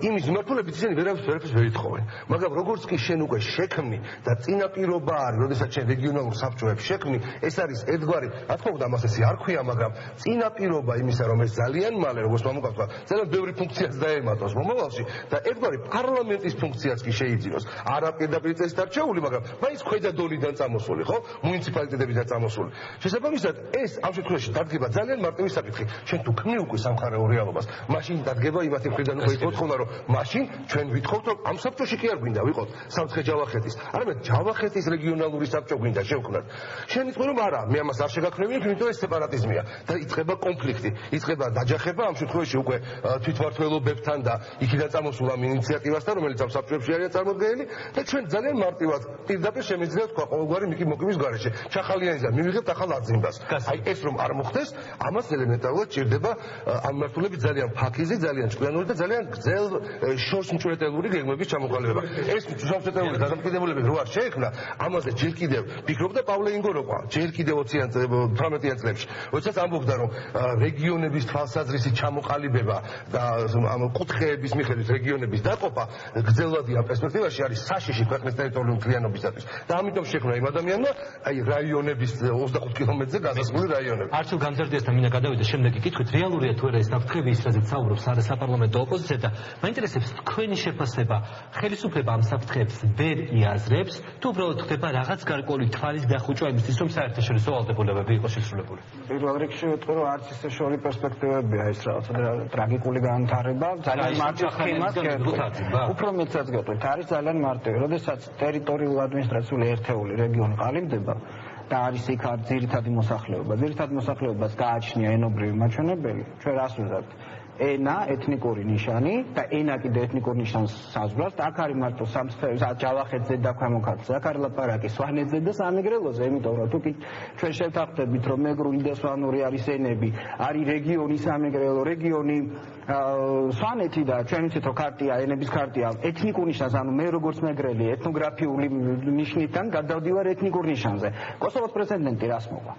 იმის მიმართულებით ისინი ვერაფერს ვერ ითხოვენ. მაგრამ როგორც კი შენ უკვე შექმნი და წინაპირობა არის, როდესაც შენ რეგიონალურ საბჭოებს შექმნი, ეს არის ერთგვარი, რა თქმა უნდა, ამას ესე არ ქვია, მაგრამ წინაპირობა იმისა, რომ ეს ძალიან მალე, როგორც მომუკავდა, ძალიან ბევრი ფუნქციას დაემატოს მომავალში და ერთგვარი პარლამენტის ფუნქციაც კი შეიძინოს. არა პირდაპირ წესით არჩეული, მაგრამ მაინც ქვედა დონიდან წამოსული, ხო? მუნიციპალიტეტებიდან წამოსული. შესაბამისად, ეს ამ შემთხვევაში დადგება ძალიან მარტივი საკითხი. შენ თუ ქმნი უკვე სამხარეო რეალობას, მაშინ დადგება იმათი მხრიდან უკვე ითხოვნა, რომ მაშინ ჩვენ ვითხოვთ, რომ ამ საბჭოში კი არ გვინდა ვიყოთ სამცხე ჯავახეთის, არამედ ჯავახეთის რეგიონალური საბჭო გვინდა შევქმნათ. შენ იტყვი, რომ არა, მე ამას არ შეგაქნევინებ, იმიტომ ეს სეპარატიზმია და იწყება კონფლიქტი, იწყება დაჯახება ამ შემთხვევაში უკვე თვითმმართველობებთან და იქიდან წამოსულ ამ ინიციატივასთან, რომელიც ამ საბჭოებში არის წარმოდგენილი და ჩვენ ძალიან მარტივად პირდაპირ შემიძლია თქვა ყოველგვარი მიკი-მოკიმის გარეშე ჩახალიანიზა მივიღებთ ახალ აძიმბას. აი ეს რომ არ მოხდეს, ამას ელემენტარულად ჭირდება ამ მმართველობის ძალიან ფაქიზი, ძალიან ჭკვიანური და ძალიან გრძელ შორსმჭვრეტელური გეგმების ჩამოყალიბება. ეს შორსმჭვრეტელური გადამტკიდებულები რო არ შეექმნა, ამაზე ჯერ კიდევ ფიქრობდა პავლე ინგოროყვა, ჯერ კიდევ 18-იან წლებში, როდესაც ამბობდა, რომ რეგიონების თვალსაზრისით ჩამოყალიბება და ამ კუთხეების მიხედვით რეგიონების დაყოფა გრძელვადია პერსპექტივაში არის საშიში ქვეყნის ტერიტორიული მთლიანობისათვის. და ამიტომ შექმნა იმ ადამიანმა აი რაიონების 25 კილომეტრზე გასასვლელი რაიონები. არჩილ გამზარდიასთან მინდა გადავიდე შემდეგი კითხვით, რეალურია თუ არა ეს საფრთხები, ის რაზეც საუბრობს საპარლამენტო ოპოზიცია და მაინტერესებს თქვენი შეფასება, ხელისუფლება ამ საფრთხეებს ვერ იაზრებს, თუ უბრალოდ ხდება რაღაც გარკვეული თვალის დახუჭვა იმისთვის, რომ საერთაშორისო ვალდებულებები იყოს შესრულებული. პირველ რიგში ვიტყვი, რომ არც ისე შორი პერსპექტივებია ეს რაღაცა ტრაგიკული განვითარება, ძალიან მარტივ სქემას გეტყვით. უფრო მეტსაც გეტყვით, არის ძალიან მარტივი, როდესაც ტერიტორიული ადმინისტრაციული ერთეული რეგიონი ყალიბდება და არის იქ ძირითადი მოსახლეობა. ძირითადი მოსახლეობას გააჩნია ენობრივი მაჩვენებელი, ჩვენ რას ვუძებთ? ენა, ეთნიკური ნიშანი და ენა კიდე ეთნიკურ ნიშანს საზღვრავს და აქ არის მარტო ჯავახეთზე და ქვემოქართლზე, აქ არის ლაპარაკი სვანეთზე და სამეგრელოზე, იმიტომ რომ თუ კი ჩვენ შევთანხმდებით, რომ მეგრული და სვანური არის ენები, არის რეგიონი სამეგრელო, რეგიონი სვანეთი და ჩვენ ვიცით რომ ქარტია, ენების ქარტია, ეთნიკურ ნიშანს, ანუ მე როგორც მეგრელი ეთნოგრაფიული ნიშნიდან გადავდივარ ეთნიკურ ნიშანზე. კოსოვოს პრეზიდენტი რას მოყვა?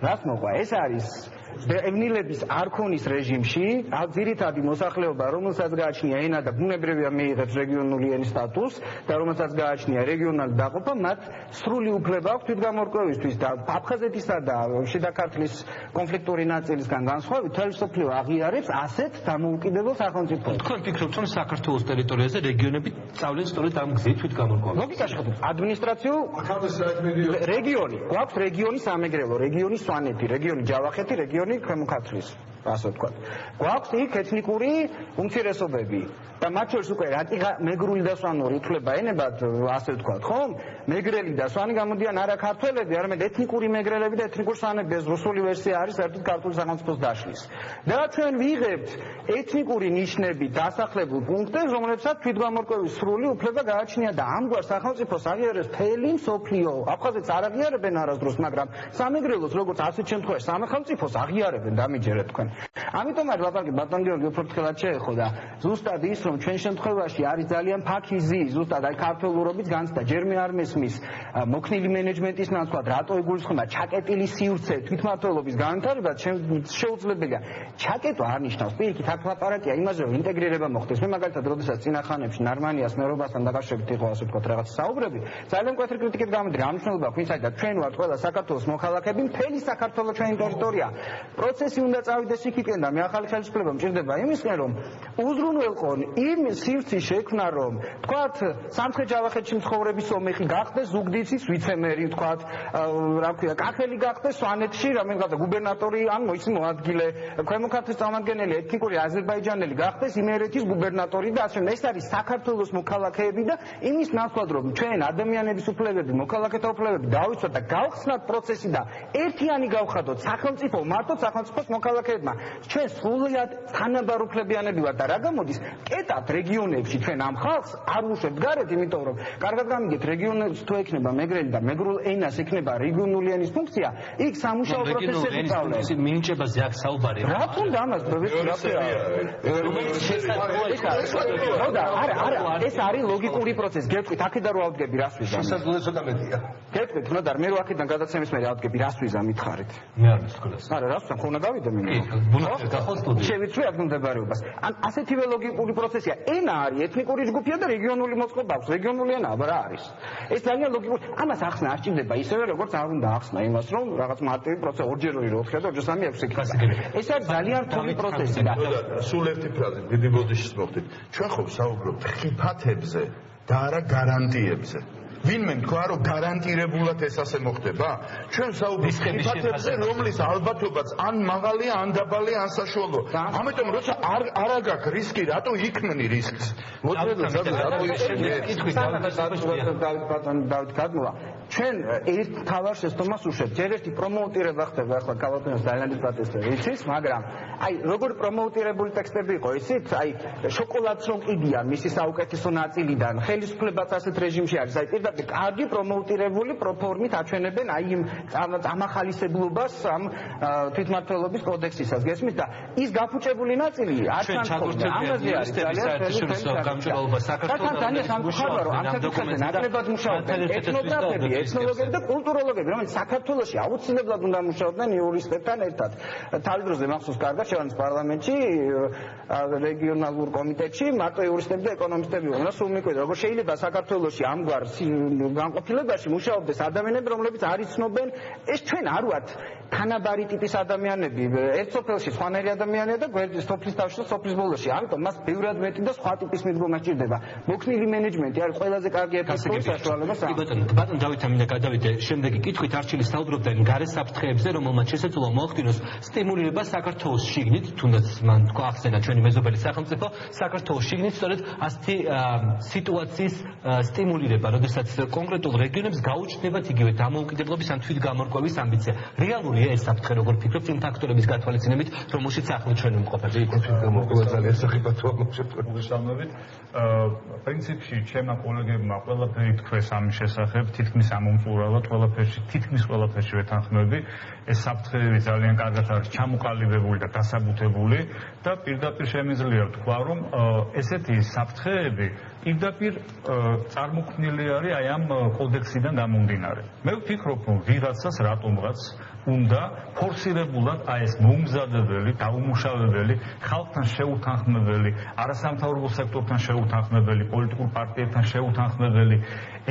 რას მოყვა? ეს არის ევნილების არქონის რეჟიმში ძირითადი მოსახლეობა, რომელსაც გააჩნია ენა და ბუნებრივია მიიღებს რეგიონული ენის სტატუსს და რომელსაც გააჩნია რეგიონალური დაყოფა, მათ სრული უფლება აქვს თვითგამორკვევისთვის და აფხაზეთისა და შიდა ქართლის კონფლიქტური ნაწილისგან განსხვავებით მთელი მსოფლიო აღიარებს ასეთ დამოუკიდებელ სახელმწიფოს. თქვენ ფიქრობთ, რომ საქართველოს ტერიტორიაზე რეგიონები სწავლენ სწორედ ამ გზით თვითგამორკვევას? ლოგიკაში ხედავთ, ადმინისტრაციულ რეგიონი, გვაქვს რეგიონი სამეგრელო, რეგიონი სვანეთი, რეგიონი ჯავახეთი, რეგიონი ქვემოქართლის, ასე ვთქვათ. გვაქვს იქ ეთნიკური უმცირესობები და მათ შორის უკვე მეგრული და სვანური ითვლება ენებად, ასე ვთქვათ, ხო? მეგრელი და სვანი გამოდიან არა ქართველები, არამედ ეთნიკური მეგრელები და ეთნიკური სვანები. ეს რუსული ვერსია არის საერთოდ ქართული სახელმწიფოს დაშლის. და ჩვენ ვიღებთ ეთნიკური ნიშნები დასახლებულ პუნქტებს, რომლებსაც თვითგამორკვევის სრული უფლება გააჩნია და ამგვარ სახელმწიფოს აღიარებს მთელი მსოფლიო. აფხაზეთს არ აღიარებენ არასდროს, მაგრამ სამეგრელოს როგორც ასეთ შემთხვევაში სახელმწიფოს აღიარებენ, დამიჯერეთ თქვენ. ამიტომ არის ლაპარაკი ბატონ გიორგი უფრო ფრთხილად შეეხო და ზუსტად ის, რომ რომ ჩვენ შემთხვევაში არის ძალიან ფაქიზი ზუსტად აი ქართველურობის განცდა ჯერმე არ მესმის მოქნილი მენეჯმენტის ნაცვლად რატო იგულისხმება ჩაკეტილი სივრცე თვითმმართველობის განვითარება შეუძლებელია ჩაკეტვა არ ნიშნავს პირიქით აქ ლაპარაკია იმაზე რომ ინტეგრირება მოხდეს მე მაგალითად როდესაც წინახანებში ნარმანიას მერობასთან დაკავშირებით იყო ასე ვთქვათ რაღაც საუბრები ძალიან მკვეთრი κρიტიკით გამოდია რა მნიშვნელობა აქვს ისა და ჩვენ ვართ ყველა საქართველოს მოქალაქეები მთელი საქართველოს ჩვენი ტერიტორია პროცესი უნდა წავიდეს იქიდან და მე ახალი ხელისუფლება მჭირდება იმისკენ რომ უზრუნველყონ იმ სივრცის შექმნა რომ თქვათ სამცხე-ჯავახეთში მცხოვრები სომეხი გახდეს ზუგდიდის ვიცემერი თქვათ რა ქვია კახელი გახდეს სვანეთში რამე გუბერნატორი ან მოიცი მოადგილე ქვემო ქართლის წარმომადგენელი ეთნიკური აზერბაიჯანელი გახდეს იმერეთის გუბერნატორი და ასე ეს არის საქართველოს მოქალაქეები და იმის ნაცვლად რომ ჩვენ ადამიანების უფლებები მოქალაქეთა უფლებები დავიცვათ და გავხსნათ პროცესი და ერთიანი გავხადოთ სახელმწიფო მარტო სახელმწიფოს მოქალაქეებმა ჩვენ სრულად თანაბარუფლებიანები ვართ და რა გამოდის კეტად რეგიონებში ჩვენ ამ ხალხს არ უშვებთ გარეთ იმიტომ რომ კარგად გამიგეთ რეგიონებში თუ ექნება მეგრელი და მეგრულ ენას ექნება რეგიონული ენის ფუნქცია იქ სამუშაო პროცესები სწავლეს მინიჭებაზე აქ საუბარი რა თქმა ამას ეს არის ლოგიკური პროცესი გეტყვით აქედან რო ავდგები რას ვიზამ შესაძლოა ცოტა მეტია გეტყვით ნოდარ მე რო აქედან გადაცემის მე ავდგები რას ვიზამ მითხარით მე არ მისკოლას არა რას ვთქვა უნდა გავიდე მე ბუნებრივად გახვალ სტუდიაში შევიცვი აქ მდებარეობას ან ასეთივე ლოგიკური პროცესია ენა არის ეთნიკური ჯგუფია და რეგიონული მოწყობა აქვს რეგიონული ენა აბა რა არის ეს ძალიან ლოგიკური ამას ახსნა არ სჭირდება ისევე როგორც არ უნდა ახსნა იმას რომ რაღაც მარტივი პროცესი ორჯერ ორი რო ოთხი და ორჯერ სამი ექვსი ეს არის ძალიან რთული პროცესი და სულ ერთი ფრაზი დიდი ბოდიშის მოხდით ჩვენ ხომ საუბრობთ ხიფათებზე და არა გარანტიებზე ვინმე თქვა რომ გარანტირებულად ეს ასე მოხდება ჩვენ საუბრობთ ხიფათებზე რომლის ალბათობაც ან მაღალია ან დაბალია ან საშუალოა ამიტომ როცა არ აგაქვს რისკი რატო იქმნი რისკს მოძებნო რატო იქმნი დავით გადმოვა ჩვენ ერთ თავარ შეცდომას უშვებთ ჯერ ერთი პრომოუტირება ხდება ახლა კალათინოს დაილანდის პროტესტზე იცის მაგრამ აი როგორ პრომოუტირებული ტექსტები იყო იცით აი შოკოლადს რომ ყიდიან მისი საუკეთესო ნაწილიდან ხელისუფლებაც ასეთ რეჟიმში არის აი პირდაპირ კარგი პრომოუტირებული პროფორმით აჩვენებენ აი იმ ამახალისებლობას ამ თვითმმართველობის კოდექსისას გესმის და ის გაფუჭებული ნაწილი არ ჩანს ამაზე არის ძალიან გამჭვირვალობა საქართველოს ამ საკითხებზე ნაკლებად მუშაობენ ეთნოგრაფები ეთნოლოგები და კულტუროლოგები რომელიც საქართველოში აუცილებლად უნდა მუშაობდნენ იურისტებთან ერთად თავის დროზე მახსოვს კარგად შევანის პარლამენტში რეგიონალურ კომიტეტში მარტო იურისტები და ეკონომისტები იყვნენ და სულ მიკვეთა როგორ შეიძლება საქართველოში ამგვარ განყოფილებაში მუშაობდეს ადამიანები რომლებიც არ იცნობენ ეს ჩვენ არ ვართ თანაბარი ტიპის ადამიანები ერთ სოფელში სხვანაირი ადამიანია და გვერდის სოფლის თავში და სოფლის ბოლოში ამიტომ მას ბევრად მეტი და სხვა ტიპის მიდგომა სჭირდება მოქნილი მენეჯმენტი არის ყველაზე კარგი ეფექტური საშუალება ბატონ დავით ამინდა გადავიდე შემდეგი კითხვით არჩილის საუბრობდა იმ გარე საფრთხეებზე რომელმაც შესაძლოა მოახდინოს სტიმულირება საქართველოს შიგნით თუნდაც მან თქვა ახსენა ჩვენი მეზობელი სახელმწიფო საქართველოს შიგნით სწორედ ასეთი სიტუაციის სტიმულირება როდესაც კონკრეტულ რეგიონებს გაუჩნდებათ იგივე დამოუკიდებლობის ან თვითგამორკვევის ამბიცია რეალურია ეს საფრთხე როგორ ფიქრობთ იმ ფაქტორების გათვალისწინებით რომელშიც ახლა ჩვენ ვიმყოფებით თვითგამორკვევა ძალიან სახიფათოა მოგესალმებით პრინციპში ჩემმა კოლეგებმა ყველაფერი თქვეს ამის შესახებ თითქმის ამომწურავად თითქმის ყველაფერში ვეთანხმები ეს საფრთხეები ძალიან კარგად არის ჩამოყალიბებული და დასაბუთებული და პირდაპირ შემიძლია ვთქვა რომ ესეთი საფრთხეები პირდაპირ წარმოქმნილი არის აი ამ კოდექსიდან გამომდინარე. მე ვფიქრობ რომ ვიღაცას რატომღაც უნდა ფორსირებულად აი ეს მომზადებელი, დაუმუშავებელი, ხალხთან შეუთანხმებელი, არასამთავრობო სექტორთან შეუთანხმებელი, პოლიტიკურ პარტიებთან შეუთანხმებელი,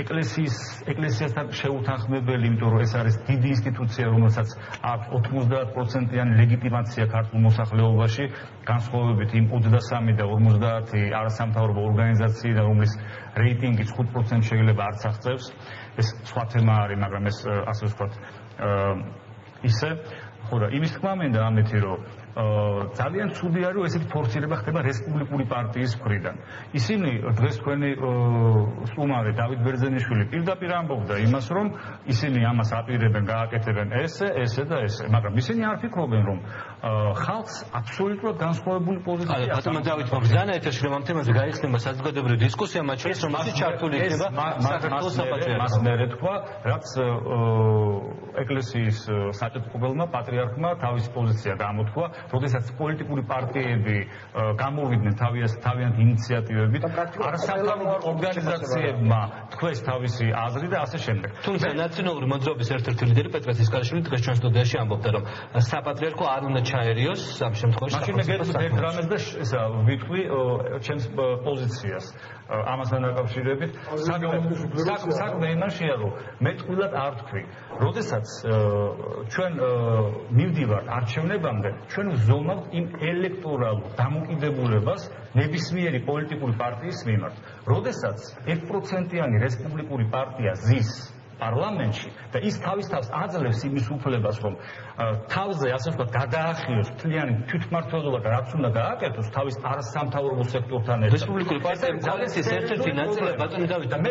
ეკლესიასთან შეუთანხმებელი, იმიტომ რომ ეს არის დიდი ინსტიტუცია, რომელსაც აქვს 90%-იანი ლეგიტიმაცია ქართულ მოსახლეობაში, განსხვავებით იმ 23 და 50 არასამთავრობო ორგანიზაციიდან, რომლის რეიტინგიც 5% შეიძლება არც აღწევს. ეს სხვა თემა არის, მაგრამ ეს ასე ვთქვათ, ისე ხო და იმის თქმა მინდა ამეთი რომ ძალიან ცუდი არის რომ ესეთი ფორსირება ხდება რესპუბლიკური პარტიის მხრიდან. ისინი დღეს თქვენი სტუმარი დავით ბერძენიშვილი პირდაპირ ამბობდა იმას რომ ისინი ამას აპირებენ, გააკეთებენ ესე და ესე, მაგრამ ისინი არ ფიქრობენ რომ ხალხს აბსოლუტურად განსხვავებული პოზიცია აქვს. ბატონო დავით მოგზანა ეთერში რომ ამ თემაზე გაიხსნება საზოგადოებრივი დისკუსია, მათ შორის რომ ისიც ჩართული იქნება საქართველოს საპატრიარქო. მას მერე თქვა, რაც ეკლესიის საჭეთყობელმა პატრიარქმა თავისი პოზიცია გამოთქვა. როდესაც პოლიტიკური პარტიები გამოვიდნენ თავიანთ ინიციატივებით, არასამთავრობო ორგანიზაციებმა თქვეს თავისი აზრი და ასე შემდეგ. თუმცა ნაციონალური მოძრაობის ერთ-ერთი ლიდერი პეტრე ცისკარაშვილი დღეს ჩვენ სტუდიაში ამბობდა, რომ საპატრიარქო არ უნდა ჩაერიოს ამ შემთხვევაში. მაშინ მე გეტყვით ერთ რამეს და ვიტყვი ჩემს პოზიციას ამასთან დაკავშირებით. საქმე იმაშია, რომ მე ტყუილად არ თქვი. როდესაც ჩვენ მივდივართ არჩევნებამდე, ჩვენ ვზომავთ იმ ელექტორალურ დამოკიდებულებას ნებისმიერი პოლიტიკური პარტიის მიმართ. როდესაც 1%-იანი რესპუბლიკური პარტია ზის პარლამენტში და ის თავის თავს აძლევს იმის უფლებას, რომ თავზე ასე ვთქვათ გადაახიოს მთლიანი თვითმმართველობა და რაც უნდა გააკეთოს თავის არასამთავრობო სექტორთან ერთად. რესპუბლიკური პარტიების კოალიციის ერთ-ერთი ნაწილი ბატონი დავით და მე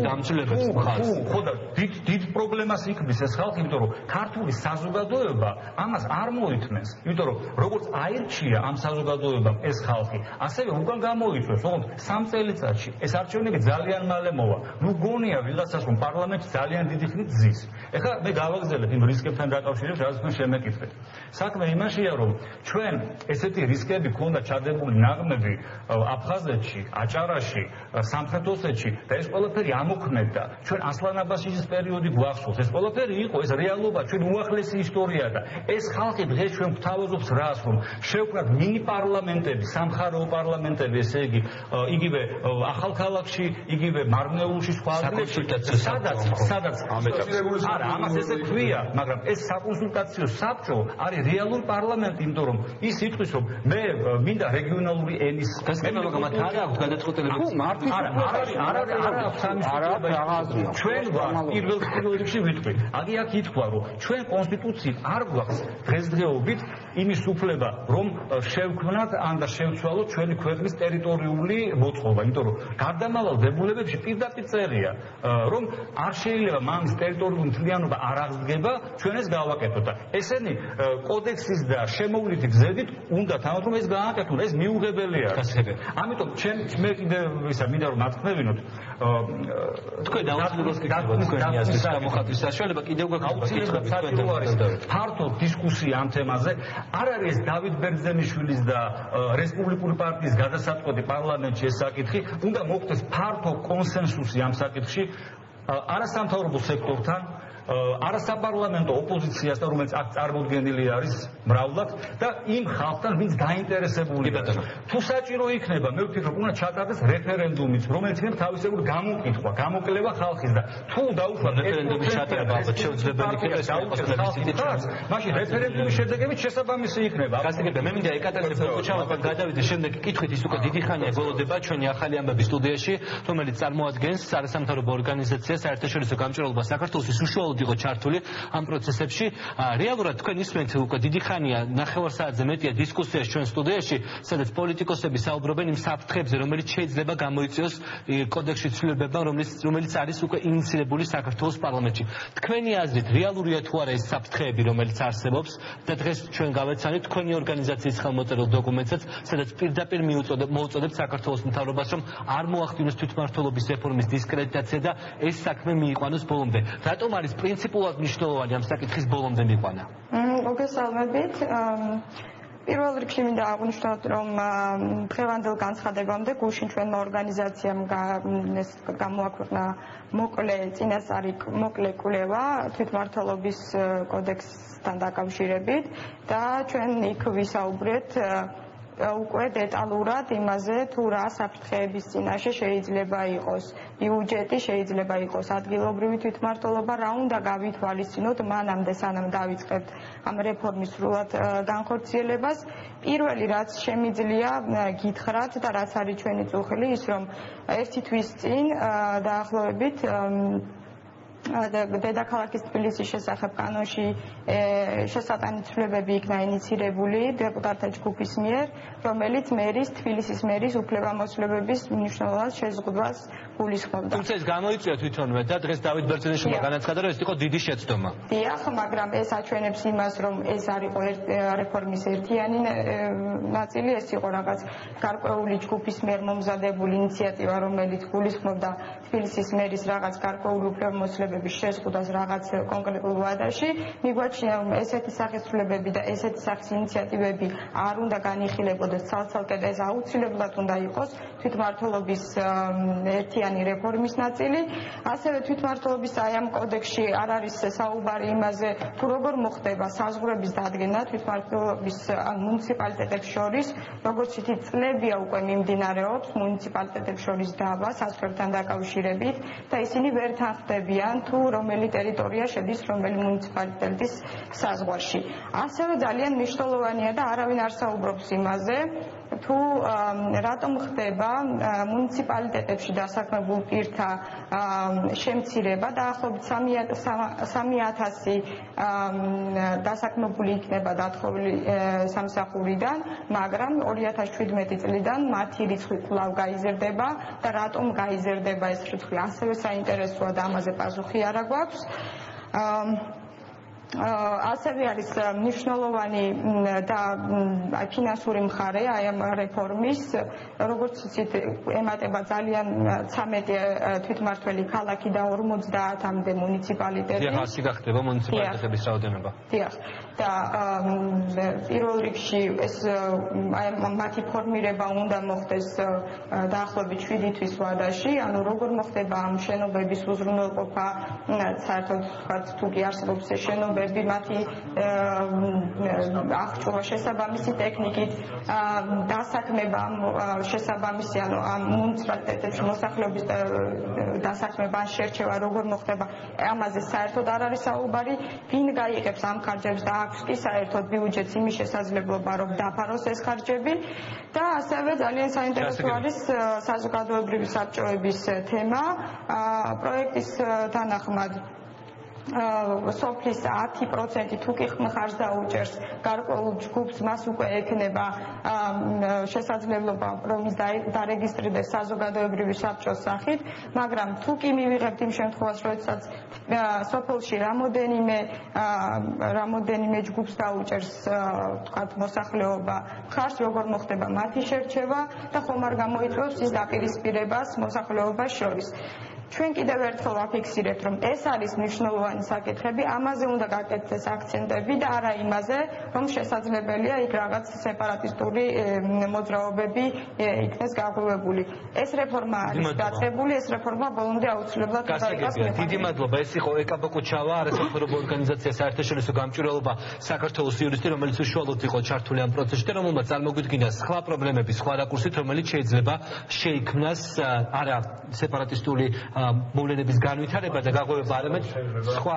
დამცველებად ხალხს. ხო და დიდ პრობლემას იქნის ეს ხალხი, იმიტომ რომ ქართული საზოგადოება ამას არ მოითმენს. იმიტომ რომ როგორც აირჩია ამ საზოგადოებამ ეს ხალხი, ასევე უკან გამოიწვევს, ოღონდ 3 წელიწადში ეს არჩევნები ძალიან მალე მოვა. ნუ გონია ვიღაცას რომ პარლამენტში ძალიან დიდი ხნით ზის. ეხლა მე გავაგზავნებ იმ რისკებთან დაკავშირებით, რაც თქვენ შემეკითხეთ. საქმე იმაშია, რომ ჩვენ ესეთი რისკები ქონდა ჩადებული ნაღმები აფხაზეთში, აჭარაში, სამხრეთ ოსეთში და ეს ყველაფერი ამოქმედდა. ჩვენ ასლან აბაშიძის პერიოდი გვახსოვს. ეს ყველაფერი იყო, ეს რეალობა, ჩვენ უახლესი ისტორია და ეს ხალხი დღეს ჩვენ გვთავაზობს რას, რომ შევქმნათ მინი პარლამენტები, სამხარეო პარლამენტები, ესე იგი, იგივე ახალქალაქში, იგივე მარნეულში, სხვა ადგილებში, სადაც არა, ამას ესე ქვია, მაგრამ ეს საკონსულტაციო საბჭო არის რეალური პარლამენტი, იმიტომ რომ ის იტყვის, რომ მე მინდა რეგიონალური ენის მაგრამ არ აქვს გადაწყვეტილება. ჩვენ პირველ რიგში ვიტყვი. აქ ითქვა, რომ ჩვენ კონსტიტუციით არ გვაქვს დღესდღეობით იმის უფლება, რომ შევქმნათ ან და შევცვალოთ ჩვენი ქვეყნის ტერიტორიული მოწყობა, იმიტომ რომ გარდამავალ დებულებებში პირდაპირ წერია, რომ არ შეიძლება მამის ტერიტორიული მთლიანობა არ აღსდგება, ჩვენ ეს გავაკეთოთ და ესენი კოდექსის და შემოვლითი გზებით უნდა თანაც რომ ეს გააკეთონ, ეს მიუღებელი არის. ამიტომ მე კიდე მინდა რომ მართლმევინოთ თქვენ დაუცილებლად გქონდათ თქვენი აზრის გამოხატვის საშუალება კიდევ გქონდათ ფართო დისკუსია ამ თემაზე. არ არის ეს დავით ბერძენიშვილის და რესპუბლიკური პარტიის გადასაწყვეტი პარლამენტში ეს საკითხი, უნდა მოხდეს ფართო კონსენსუსი ამ საკითხში არასამთავრობო სექტორთან, არასაპარლამენტო ოპოზიციასთან, რომელიც აქ წარმოდგენილი არის მრავლად და იმ ხალხთან, ვინც დაინტერესებულია. თუ საჭირო იქნება, მე ვფიქრობ, უნდა ჩატარდეს რეფერენდუმიც, რომელიც იქნება თავისებური გამოკითხვა, გამოკლება ხალხის და თუ დაუშვათ რეფერენდუმის ჩატარება ალბათ შეუძლებელი იქნება ეს იყოს, მაშინ რეფერენდუმის შედეგებით შესაბამისი იქნება. გასაგებია, მე მინდა ეკატერინე ფელტოჩავათან გადავიდეს შემდეგი კითხვით, ის უკვე დიდი ხანია გველოდება ჩვენი ახალი ამბები სტუდიაში, რომელიც წარმოადგენს არასამთავრობო ორგანიზაციას საერთაშორისო გამჭვირვალობა საქართველოს უშუალოდ იყო ჩართული ამ პროცესებში. რეალურად თქვენ ისმენთ უკვე დიდი ხანია, 9 საათზე მეტია დისკუსიაში ჩვენ სტუდიაში, სადაც პოლიტიკოსები საუბრობენ იმ საფრთხებზე, რომელიც შეიძლება გამოიწვიოს კოდექსში ცვლილებებმა, რომელიც არის უკვე ინიციირებული საქართველოს პარლამენტში. თქვენი აზრით, რეალურია თუ არა ეს საფრთხეები, რომელიც არსებობს და დღეს ჩვენ გავეცანით თქვენი ორგანიზაციის ხელმოწერილ დოკუმენტსაც, სადაც პირდაპირ მოუწოდებთ საქართველოს მთავრობას, რომ არ მოახდინოს თვითმმართველობის რეფორმის დისკრედიტაცია და ეს საქმე მიიყვანოს ბოლომდე. რატომ არის პრინციპულად მნიშვნელოვანი ამ საკითხის ბოლომდე მიყვანა? მოგესალმებით. პირველ რიგში მინდა აღვნიშნოთ, რომ დღევანდელ განცხადებამდე გუშინ ჩვენმა ორგანიზაციამ გამოაქვეყნა მოკლე წინასწარი მოკლე კვლევა თვითმმართველობის კოდექსთან დაკავშირებით და ჩვენ იქ ვისაუბრეთ უკვე დეტალურად იმაზე, თუ რა საფრთხეების წინაშე შეიძლება იყოს ბიუჯეტი, შეიძლება იყოს ადგილობრივი თვითმმართველობა, რა უნდა გავითვალისწინოთ მანამდე, სანამ დავიწყებთ ამ რეფორმის სრულად განხორციელებას. პირველი რაც შემიძლია გითხრათ და რაც არის ჩვენი წუხილი, ის რომ ერთი თვის წინ დაახლოებით დედაქალაქის თბილისის შესახებ კანონში შესატანი ცვლილებები იქნა ინიცირებული დეპუტატთა ჯგუფის მიერ, რომელიც თბილისის მერის უფლებამოსილებების მნიშვნელოვნად შეზღუდვას გულისხმობდა. თუმცა ეს გამოიწვია თვითონვე და დღეს დავით ბერძენიშვილმა განაცხადა, რომ ეს იყო დიდი შეცდომა. დიახ, მაგრამ ეს აჩვენებს იმას, რომ ეს არ იყო რეფორმის ერთიანი ნაწილი, ეს იყო რაღაც გარკვეული ჯგუფის მიერ მომზადებული ინიციატივა, რომელიც გულისხმობდა თბილისის მერის რაღაც გარკვეული უფლებამოსილებების შეზღუდვას რაღაც კონკრეტულ ვადაში. მიგვაჩნია, რომ ესეთი სახისრულებები და ესეთი სახის ინიციატივები არ უნდა განიხილებოდეს ცალ-ცალკე და ეს აუცილებლად უნდა იყოს თვითმმართველობის ერთიანი რეფორმის ნაწილი. ასევე თვითმმართველობის აი ამ კოდექსში არ არის საუბარი იმაზე, თუ როგორ მოხდება საზღვრების დადგენა თვითმმართველობის ან მუნიციპალიტეტებს შორის, როგორც ითი წლებია უკვე მიმდინარეობს მუნიციპალიტეტებს შორის დავა საზღვრებთან დაკავშირებით და ისინი ვერ თანხმდებიან თუ რომელი ტერიტორია შედის რომელი მუნიციპალიტეტის საზღვარში. ასევე ძალიან მნიშვნელოვანია და არავინ არ საუბრობს იმაზე, თუ რატომ ხდება მუნიციპალიტეტებში დასაქმებულ პირთა შემცირება დაახლოებით 3000 დასაქმებული იქნება დათხოვილი სამსახურიდან, მაგრამ 2017 წლიდან მათი რიცხვი კვლავ გაიზრდება და რატომ გაიზრდება ეს რიცხვი ასევე საინტერესოა და ამაზე პასუხი არ აქვს. ასევე არის მნიშვნელოვანი და ფინანსური მხარე აი ამ რეფორმის, როგორც იცით, ემატება ძალიან 13 თვითმმართველი ქალაქი და 50-მდე მუნიციპალიტეტი. დიახ, ასე გახდება მუნიციპალიტეტების რაოდენობა. დიახ. და პირველ რიგში ეს აი მათი ფორმირება უნდა მოხდეს დაახლოებით 7 თვის ვადაში, ანუ როგორ მოხდება ამ შენობების უზრუნველყოფა, საერთოდ ვთქვათ, თუ კი არსებობს ეს შენობები, მათი აღჭურვა შესაბამისი ტექნიკით, დასაქმება შესაბამისი, ანუ ამ მუნიციპალიტეტებში მოსახლეობის დასაქმება, შერჩევა როგორ მოხდება, ამაზე საერთოდ არ არის საუბარი, ვინ გაიღებს ამ ხარჯებს და აქვს კი საერთოდ ბიუჯეტს იმის შესაძლებლობა, რომ დაფაროს ეს ხარჯები და ასევე ძალიან საინტერესო არის საზოგადოებრივი საბჭოების თემა. პროექტის თანახმად სოფლის 10% თუ კი ხმხარს დაუჭერს გარკვეულ ჯგუფს, მას უკვე ექნება შესაძლებლობა, რომ ის დარეგისტრირდეს საზოგადოებრივი საბჭოს სახით, მაგრამ თუ კი მივიღებთ იმ შემთხვევას, როდესაც სოფელში რამოდენიმე ჯგუფს დაუჭერს თქვათ მოსახლეობა ხარს, როგორ მოხდება მათი შერჩევა და ხომ არ გამოიწვევს ის დაპირისპირებას მოსახლეობას შორის. ჩვენ კიდევ ერთხელ ვაფიქსირებთ, რომ ეს არის მნიშვნელოვანი საკითხები, ამაზე უნდა გაკეთდეს აქცენტები და არა იმაზე, რომ შესაძლებელია იქ რაღაც სეპარატისტული მოძრაობები იქნეს გაღვივებული. ეს რეფორმა არის დაწყებული, ეს რეფორმა ბოლომდე აუცილებლად უნდა იყოს. დიდი მადლობა. ეს იყო ეკაბო კუჩავა, არასამთავრობო ორგანიზაცია საერთაშორისო გამჭვირვალობა საქართველოს იურისტი, რომელიც უშუალოდ იყო ჩართული ამ პროცესში და რომელმაც წარმოგვიდგინა სხვა პრობლემები, სხვა რაკურსით, რომელიც შეიძლება შეიქმნას არა სეპარატისტული მოვლენების განვითარება და გაღვივება, არამედ სხვა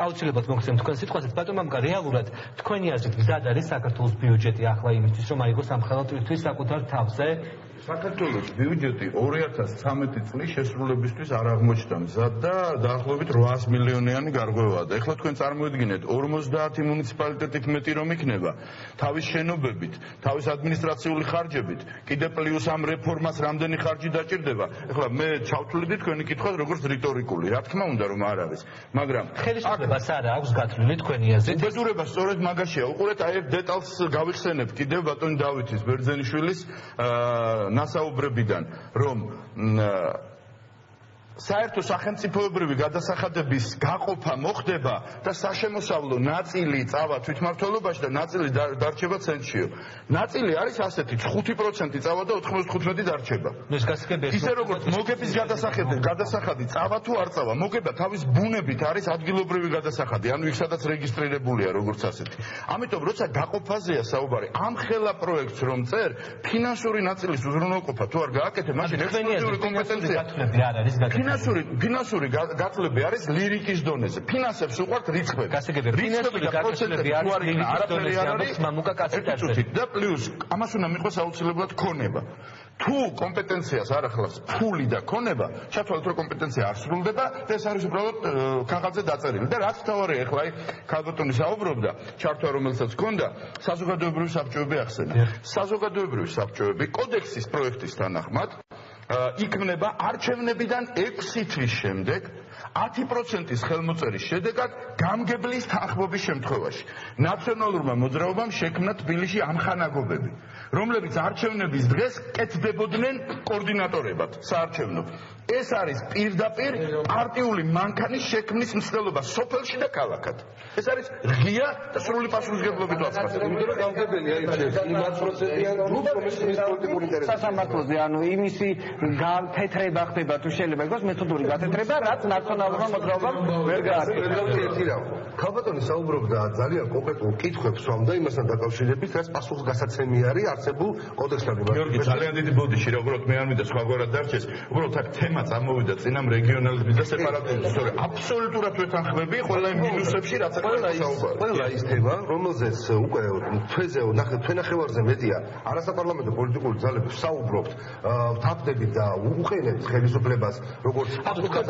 აუცილებლად მოგხსენებთ თქვენ სიტყვასაც. ბატონო მამკა, რეალურად თქვენი აზრით გზად არის საქართველოს ბიუჯეტი ახლა იმისთვის, რომ აიღოს ამ ხელატვირთვის საკუთარ თავზე? საქართველოს ბიუჯეტი 2013 წლის შესრულებისთვის არ აღმოჩნდა მზად და დაახლოებით 800 მილიონიანი გარღვევაა. და ეხლა თქვენ წარმოიდგინეთ 50 მუნიციპალიტეტით მეტი რომ იქნება თავის შენობებით, თავის ადმინისტრაციული ხარჯებით, კიდე პლუს ამ რეფორმას რამდენი ხარჯი დაჭირდება. ეხლა მე ჩავთვლიდით თქვენი კითხვა როგორც რიტორიკული, რა თქმა უნდა რომ არ არის, მაგრამ ხელისუფლებას არა აქვს გათვლილი თქვენი აზრით? უბედურება სწორედ მაგაშია. უყურეთ, აი ერთ დეტალს გავიხსენებ კიდევ ბატონი დავითის ბერძენიშვილის ნასაუბრებიდან, რომ საერთო სახელმწიფოებრივი გადასახადების გაყოფა მოხდება და საშემოსავლო ნაწილი წავა თვითმმართველობაში და ნაწილი დარჩება ცენტრშიო. ნაწილი არის ასეთი 5% წავა და 95 დარჩება. ისე როგორც მოგების გადასახადი წავა თუ არ წავა, მოგება თავის ბუნებით არის ადგილობრივი გადასახადი, ანუ იქ სადაც რეგისტრირებულია როგორც ასეთი. ამიტომ როცა გაყოფაზეა საუბარი, ამ ხელა პროექტს რომ წერ, ფინანსური ნაწილის უზრუნველყოფა თუ არ გააკეთე, მაშინ ექსკლუზიური კომპეტენცია არ არის გაკეთებული. ფინანსური გათვლები არის ლირიკის დონეზე. ფინანსებს უყვართ რიცხვები. ფინანსური გათვლები არის ლირიკის დონეზე, ამას მამუკა კაცი დაწერა. და პლუს ამას უნდა მიყვეს აუცილებლად ქონება. თუ კომპეტენციას არ ახლავს ფული და ქონება, ჩათვალეთ რომ კომპეტენცია არ სრულდება და ეს არის უბრალოდ კაღაზზე დაწერილი. და რაც თავარია, ეხლა აი ქალბატონი საუბრობდა, ჩართვა რომელსაც ჰქონდა, საზოგადოებრივი საბჭოები ახსენა. საზოგადოებრივი საბჭოები კოდექსის პროექტის თანახმად იქმნება არჩევნებიდან 6 თვის შემდეგ 10%-ის ხელმოწერის შედეგად გამგებლის თანხმობის შემთხვევაში ნაციონალურმა მოძრაობამ შექმნა თბილისში ამხანაგობები, რომლებიც არჩევნების დღეს კეთდებოდნენ კოორდინატორებად საარჩევნო. ეს არის პირდაპირ პარტიული მანქანის შექმნის მცდელობა სოფელში და ქალაქად. ეს არის ღია და სრული პასუხისმგებლობით ვაცხადებ. იმიტომ რომ გამგებელი აირჩევს იმ 10%-იან ჯგუფს, რომელიც მის პოლიტიკური ინტერესებს. სასამართლოზე, ანუ იმისი გათეთრება ხდება თუ შეიძლება იყოს მეთოდური გათეთრება, რაც ნაციონალურმა მოძრაობამ ვერ გააკეთა. ქალბატონი საუბრობდა ძალიან კონკრეტულ კითხვებს სვამდა იმასთან დაკავშირებით, რაც პასუხისგასაცემი არის არსებულ კოდექსთან. გიორგი, ძალიან დიდი ბოდიში რა, უბრალოდ მე არ მინდა სხვაგვარად დარჩეს. უბრალოდ აქ თემა წამოვიდა წინამ რეგიონალიზმის და სეპარატიზმის. სწორედ აბსოლუტურად ვეთანხმები ყველა იმ მინუსებში, რაც ყველა ის თემა, რომელზეც უკვე თვენახევარზე მეტია არასაპარლამენტო პოლიტიკური ძალები საუბრობთ, ვთანხმდებით და უყენებთ ხელისუფლებას, როგორც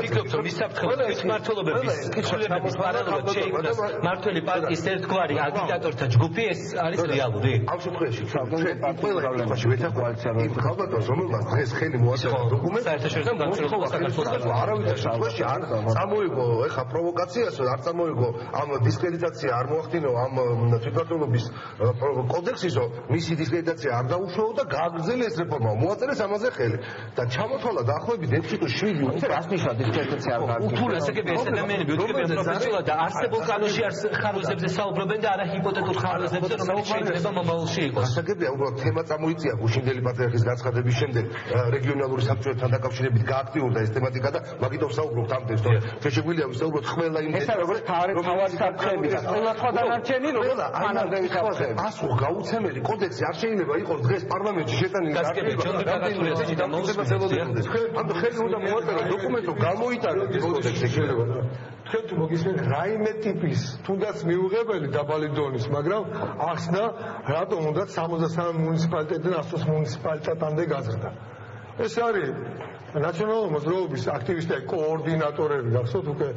ფიქრობთ, რომ ის საფრთხე მმართველობების კითხვების პარალელურად შეიქმნას მმართველი პარტიის ერთგვარი აგიტატორთა ჯგუფი, ეს არის რეალური? ამ შემთხვევაში ყველა პრობლემაში ვეთანხმდით ქალბატონს, რომელმაც დღეს ხელი მოაწერა დოკუმენტს, საერთაშორისო განცხადება საქართველოს არავითარ შემთხვევაში არ წამოიღო ეხა პროვოკაციას, არ წამოიღო ამ დისკრედიტაცია არ მოახდინო ამ თვითმმართველობის კოდექსისო, მისი დისკრედიტაცია არ დაუშვა და გააგრძელეს რეფორმა, მოაწერეს ამაზე ხელი და ჩამოთვალა დაახლოებით 6-7 რას ნიშნავს დისკრედიტაცია არ გააგრძელეს? უთულ ასე ადამიანები უთხრობენ პროფესიულად და არსებულ კანონში ხარვეზებზე საუბრობენ და არა ჰიპოთეტურ ხარვეზებზე, რომელიც შეიძლება მომავალში იყოს. ასაგებია, უბრალოდ თემა წამოიწია გუშინდელი პატრიარქის განცხადების შემდეგ რეგიონალური საბჭოებთან დაკავშირებით გააქტიურდა ეს თემატიკა და მაგიტომ საუბრობთ ამ დღეს, რომ შეგვიძლია ვისაუბროთ ყველა იმ ეს როგორც თავარი საფრთხეები და ყველა სხვა დანარჩენი როგორც თანადები საფრთხეები. ასო გაუცემელი კოდექსი არ შეიძლება იყოს დღეს პარლამენტში შეტანილი ამ ხელი უნდა მოაწერო დოკუმენტო გამოიტანოს ეს კოდექსი შეიძლება თქვენ თუ მოგისმენთ რაიმე ტიპის თუნდაც მიუღებელი დაბალი დონის, მაგრამ ახსნა რატომ უნდა 63 მუნიციპალიტეტიდან 100 მუნიციპალიტეტამდე გაზრდა. ეს არის ნაციონალური მოძრაობის აქტივისტები, კოორდინატორები, გახსოვთ უკვე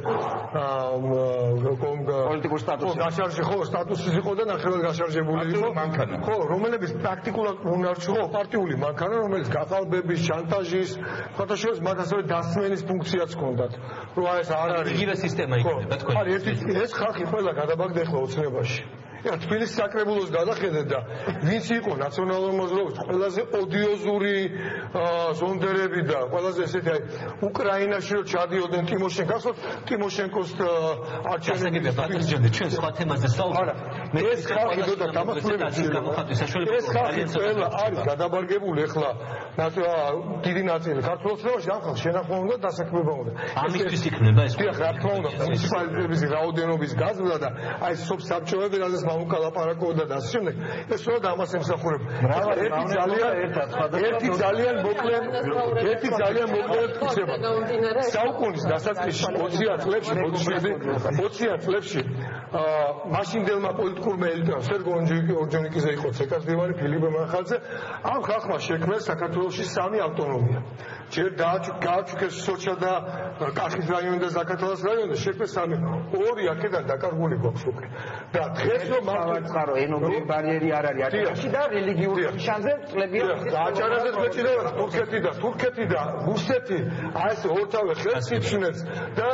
პოლიტიკური სტატუსი. ხო, სტატუსი იყო და ნახევრად გაშარჟებული იყო მანქანა. ხო, რომლებიც პრაქტიკულად უნარჩვო პარტიული მანქანა, რომელიც გახალბების, შანტაჟის, ფოტოშოპის, მათ ასევე დასმენის ფუნქციაც ჰქონდათ. რომ ეს არ არის იგივე სისტემა იქნება თქვენ. არის ეს ხალხი ყველა გადაბაგდა ახლა ოცნებაში. თბილისის საკრებულოს გადახედეთ და ვინც იყო ნაციონალური მოძრაობის ყველაზე ოდიოზური ზონდერები და ყველაზე ესეთი უკრაინაში რომ ჩადიოდნენ ტიმოშენკოს არჩევნები ჩვენ სხვა თემაზე საუბრობთ. ეს ხალხი და დამახვილებაში ეს ხალხი ყველა არის გადაბარგებული ახლა დიდი ნაწილი საქართველოს შევაში ამ ხალხს შენახვა უნდა დასაქმება უნდა. ამისთვის იქნება ეს. რა თქმა უნდა მუნიციპალიტეტების რაოდენობის გაზრდა და აი სოფსაბჭოები რაზეც მამუკალაპარაკობდა და ასე შემდეგ. ეს რა ამას ემსახურება. ერთი ძალიან მოკლე თქისება. საუკუნის დასაწყისში 20 წლებში მაშინდელმა პოლიტიკურმა ელიტამ სერგო ორჯონიკიძე იყო ცეკას დივანი, ფილიპე მანხაძე ამ ხალხმა შექმნეს საქართველოში 3 ავტონომია. ჯერ გააჩუქეს სოჭა და კახის რაიონი და ზაქათალას რაიონი, შექმნეს 3. 2 აქედან დაკარგული გვაქვს უკვე. და დღეს რომ მართლა ენობრივი ბარიერი არ არის აკეთებში და რელიგიური ნიშანზე წლებია აჭარაძეც მეჭირება თურქეთი და რუსეთი აი ეს ორთავე ხელს იფშნებს და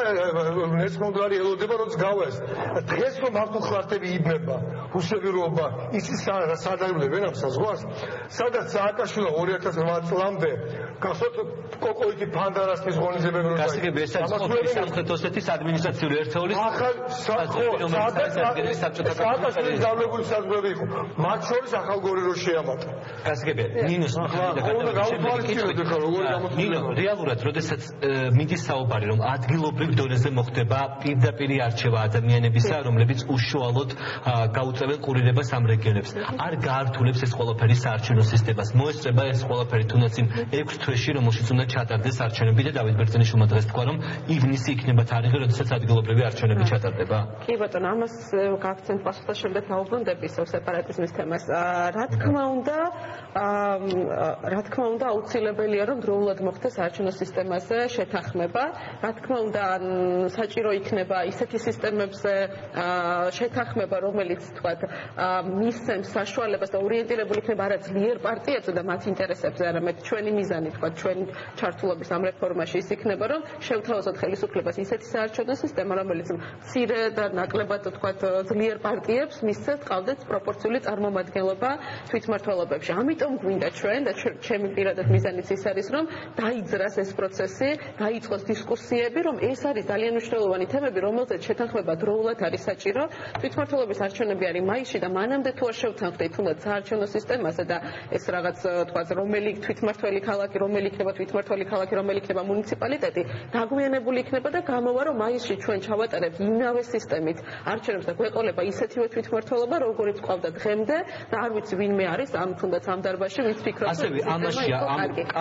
ნესმონდარი ელოდება რომ გავეს. დღეს რომ მართულ ხარტები იბნება რუსები როობა იცის სადაიბლებენ ამ საზღვარს სადაც სააკაშვილო 2008 წლამდე გახსოვთ კოკოიტი ფანდარასის ღონისძიებები რო გასაგები ეს არის სამხრეთ ოსეთის ადმინისტრაციული ერთეულის სააკაშვილის დავლებული საზღვრები იყო მათ შორის ახალგორი რო შეამატა. გასაგები ნინოს ნინო რეალურად როდესაც მიდის საუბარი რომ ადგილობრივ დონეზე მოხდება პირდაპირი არჩევა ადამიანებისა რომლებიც უშუალოდ გაუწევენ ყურირებას ამ რეგიონებს არ გაართულებს ეს ყველაფერი საარჩევნო სისტემას მოესწრება ეს ყველაფერი თუნდაც იმ 6 თვეში რომელშიც უნდა ჩატარდეს არჩევნები და დავით ბერძენიშვილმა დღეს თქვა რომ ივნისი იქნება თარიღი როდესაც ადგილობრივი არჩევნები ჩატარდება. კი ბატონო ამას გააქცენტ პასუხთა შემდეგ დაუბრუნდები სეპარატიზმის თემას. რა თქმა უნდა აუცილებელია რომ დროულად მოხდეს არჩევნო სისტემაზე შეთანხმება. რა თქმა უნდა საჭირო იქნება ისეთი სისტემებზე შეთანხმება, რომელიც თქვათ მისცემს საშუალებას და ორიენტირებული იქნება არა ძლიერ პარტიებზე და მათ ინტერესებზე, არამედ ჩვენი მიზანი თქვათ ჩვენი ჩართულობის ამ რეფორმაში ის იქნება, რომ შევთავაზოთ ხელისუფლებას ისეთი საარჩევნო სისტემა, რომელიც მცირე და ნაკლებად თქვათ ძლიერ პარტიებს მისცემს ყავდეთ პროპორციული წარმომადგენლობა თვითმმართველობებში. ამიტომ გვინდა ჩვენ და ჩემი პირადად მიზანიც ის არის, რომ დაიძრას ეს პროცესი, დაიწყოს დისკუსიები, რომ ეს არის ძალიან მნიშვნელოვანი თემები, რომელზეც შეთანხმება დროულად არის საჭირო. თვითმმართველობის არჩევნები არის მაისში და მანამდე თუ არ შევთანხმდით თუნდაც საარჩევნო სისტემაზე და ეს რაღაც თქვათ რომელი თვითმმართველი ქალაქი, რომელი იქნება თვითმმართველი ქალაქი, რომელი იქნება მუნიციპალიტეტი, დაგვიანებული იქნება და გამოვა რომ მაისში ჩვენ ჩავატარებთ იმავე სისტემით არჩევნებს და გვეყოლება ისეთივე თვითმმართველობა, როგორიც ყავდა დღემდე და არ ვიცი ვინმე არის ამ თუნდაც ამ დარბაზში, ვინც ფიქრობს ასევე ამაში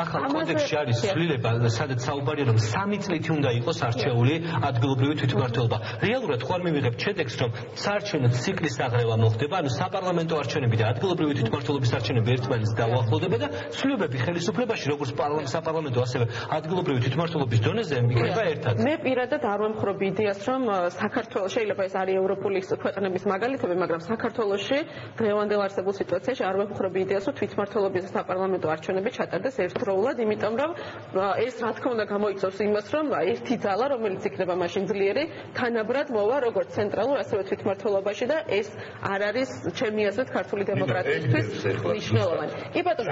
ახალ კოდექსში არის ცვლილება, სადაც საუბარია რომ 3 წლით უნდა იყოს არჩეული ადგილობრივი თვითმმართველობა. რეალურად ხო არ მივიღებთ შედეგს, რომ საარჩევნო ციკლის აღრევა მოხდება, ანუ საპარლამენტო არჩევნები და ადგილობრივი თვითმმართველობის არჩევნები ერთმანეთს დაუახლოვდება და ცვლილებები ხელისუფლებაში, როგორც საპარლამენტო, ასევე ადგილობრივი თვითმმართველობის დონეზე იქნება ერთად. მე პირადად არ ვემხრობ იდეას, რომ საქართველოს შეიძლება ეს არის ევროპულის ქვეყნების მაგალითები, მაგრამ საქართველოში დღევანდელ არსებულ სიტუაციაში არ ვემხრობ იდეას, რომ თვითმმართველობის და საპარლამენტო არჩევნები ჩატარდეს ერთდროულად, იმიტომ რომ ეს რა თქმა უნდა გამოიწვევს იმას, რომ ერთი ძალა, რომელიც იქნება მაშინ ძლიერი, თანაბრად მოვა როგორც ცენტრალურ, ასევე თვითმმართველობაში და ეს არ არის ჩემი აზრით ქართული დემოკრატიისთვის მნიშვნელოვანი. კი ბატონო,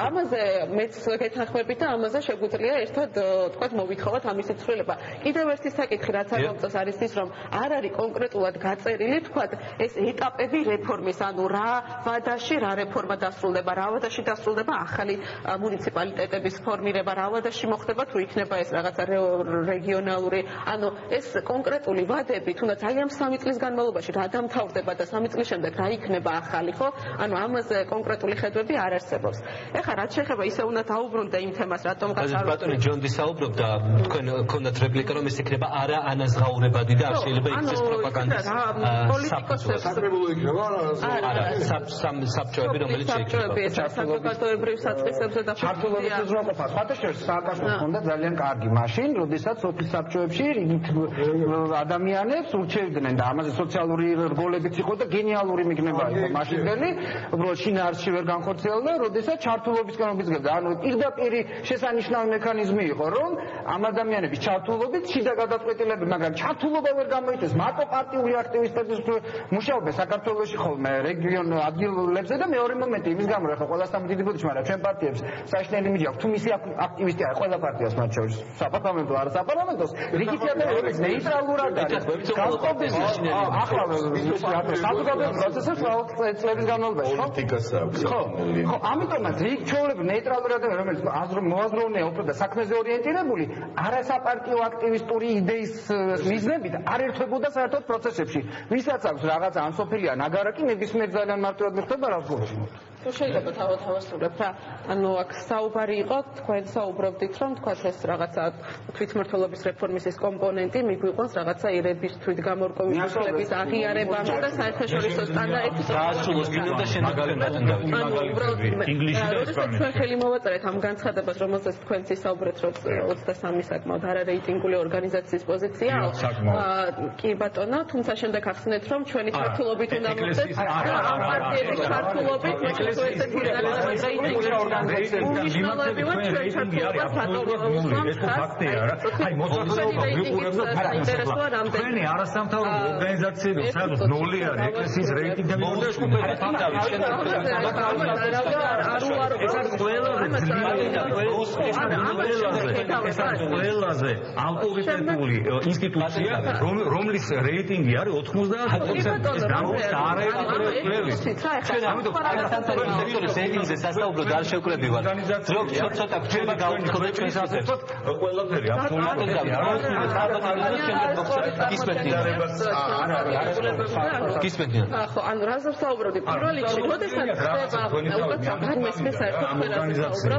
ამაზე მეც გეთანხმებით და ამაზე შეგვიძლია ერთად თქვათ მოვითხოვოთ ამისი ცვლილება. კიდევ ერთი საკითხი, რაც არ მომწონს, არის ის, რომ არ არის კონკრეტულად გაწერილი, თქვათ, ეს ეტაპები რეფორმის, ანუ რა ვადაში რა რეფორმა დასრულდება, რა ვადაში დასრულდება ახალი მუნიციპალიტეტების ფორმირება, რა ვადაში მოხდება, თუ იქნება ეს რაღაცა რეგიონალური, ანუ ეს კონკრეტული ვადები, თუნდაც აი ამ 3 წლის განმავლობაში რა დამთავრდება და 3 წლის შემდეგ რა იქნება ახალი, ხო? ანუ ამაზე კონკრეტული ხედვები არ არსებობს. ეხლა რაც შეეხება ისე უნდა დაუბრუნდე იმ თემას, რატომ გასაუბრეთ. ბატონი ჯონდი საუბრობდა, თქვენ გქონდათ რეპლიკა, რომ ეს იქნება არა ანაზღაურებადი და არ შეიძლება იქცეს პროპაგანდის პოლიტიკოსებს საკრებულო იქნება არა საბჭოები, რომელიც შეიქმნება საზოგადოებრივ საწყისებზე და ჩართულობის უზრუნველყოფა. სხვადასხვა სააკაშო ჰქონდა ძალიან კარგი მაშინ, როდესაც ოფის საბჭოებში რიგით ადამიანებს ურჩევდნენ და ამაზე სოციალური რგოლებიც იყო და გენიალური მიგნება იყო მაშინდელი, უბრალოდ შინაარსში ვერ განხორციელდა, როდესაც ჩართულობისკენ მოგიძებდა. ანუ პირდაპირ შესანიშნავი მექანიზმი იყო, რომ ამ ადამიანების ჩართულობით შიდა გადაწყვეტილები, მაგრამ ჩართულობა ვერ გამოიწვევს მარტო პარტიული აქტივისტების მუშაობა საქართველოში ხოლმე რეგიონ ადგილებზე და მეორე მომენტი იმის გამო, ახლა ყველასთან დიდი ბოდიში, მაგრამ ჩვენ პარტიებს საშინელი მიჯი აქვს, თუ მისი აქტივისტი არის ყველა პარტიას მათ შორის, საპარლამენტო არა საპარლამენტოს, რიგითი ადამიანები ნეიტრალურად არის. განყოფილ ახლა საზოგადოებრივ პროცესებს წლების განმავლობაში, ხო? პოლიტიკას აქვს. ხო, ამიტომაც რიგ ჩვეულებრივ ნეიტრალური ადამიანი, რომელიც მოაზროვნეა უფრო და საქმეზე ორიენტირებული, არასაპარტიო აქტივისტური იდეის მიზნებით არ ერთვებოდა საერთოდ პროცესებში. ვისაც აქვს რაღაცა ან სოფელი ან აგარაკი, ნებისმიერ ძალიან მარტივად მიხვდება რაზგურში. თუ შეიძლება თავთავასწრებ რა, ანუ აქ საუბარი იყო, თქვენ საუბრობდით, რომ თქვა ეს რაღაცა თვითმმართველობის რეფორმის ეს კომპონენტი მიგვიყვანს რაღაცა ერების თვითგამორკვევის უფლების აღიარებამდე და საერთაშორისო სტანდარტების დაასრულოს გინდა შემაგალებად ინგლისში და ესპანეთში. ჩვენ ხელი მოვაწერეთ ამ განცხადებას, რომელზეც თქვენც ისაუბრეთ, რომ 23 საკმაოდ არარეიტინგული ორგანიზაციის პოზიცია. კი ბატონო, თუმცა შემდეგ ახსნეთ, რომ ჩვენი ჩართულობით უნდა მოხდეს ამ პარტიების ჩართულობით ჩვენი არასამთავრობო ორგანიზაციები სადაც 0 არის ეკლესიის რეიტინგები და ყველაზე ავტორიტეტული ინსტიტუცია, რომლის რეიტინგი არის 90%. ეს გამოდის არაერთი სექტორის ედინზე სასაუბრო და არ შევკრებივარ. ძროხ ცოტა ხდება გავუთხოთ ჩვენ სასწრაფოდ ყველაფერი აბსოლუტურად გისმენთ. ხო, ანუ რაზეც საუბრობდი პირველ რიგში, როდესაც ხდება უბრალოდ საერთოდ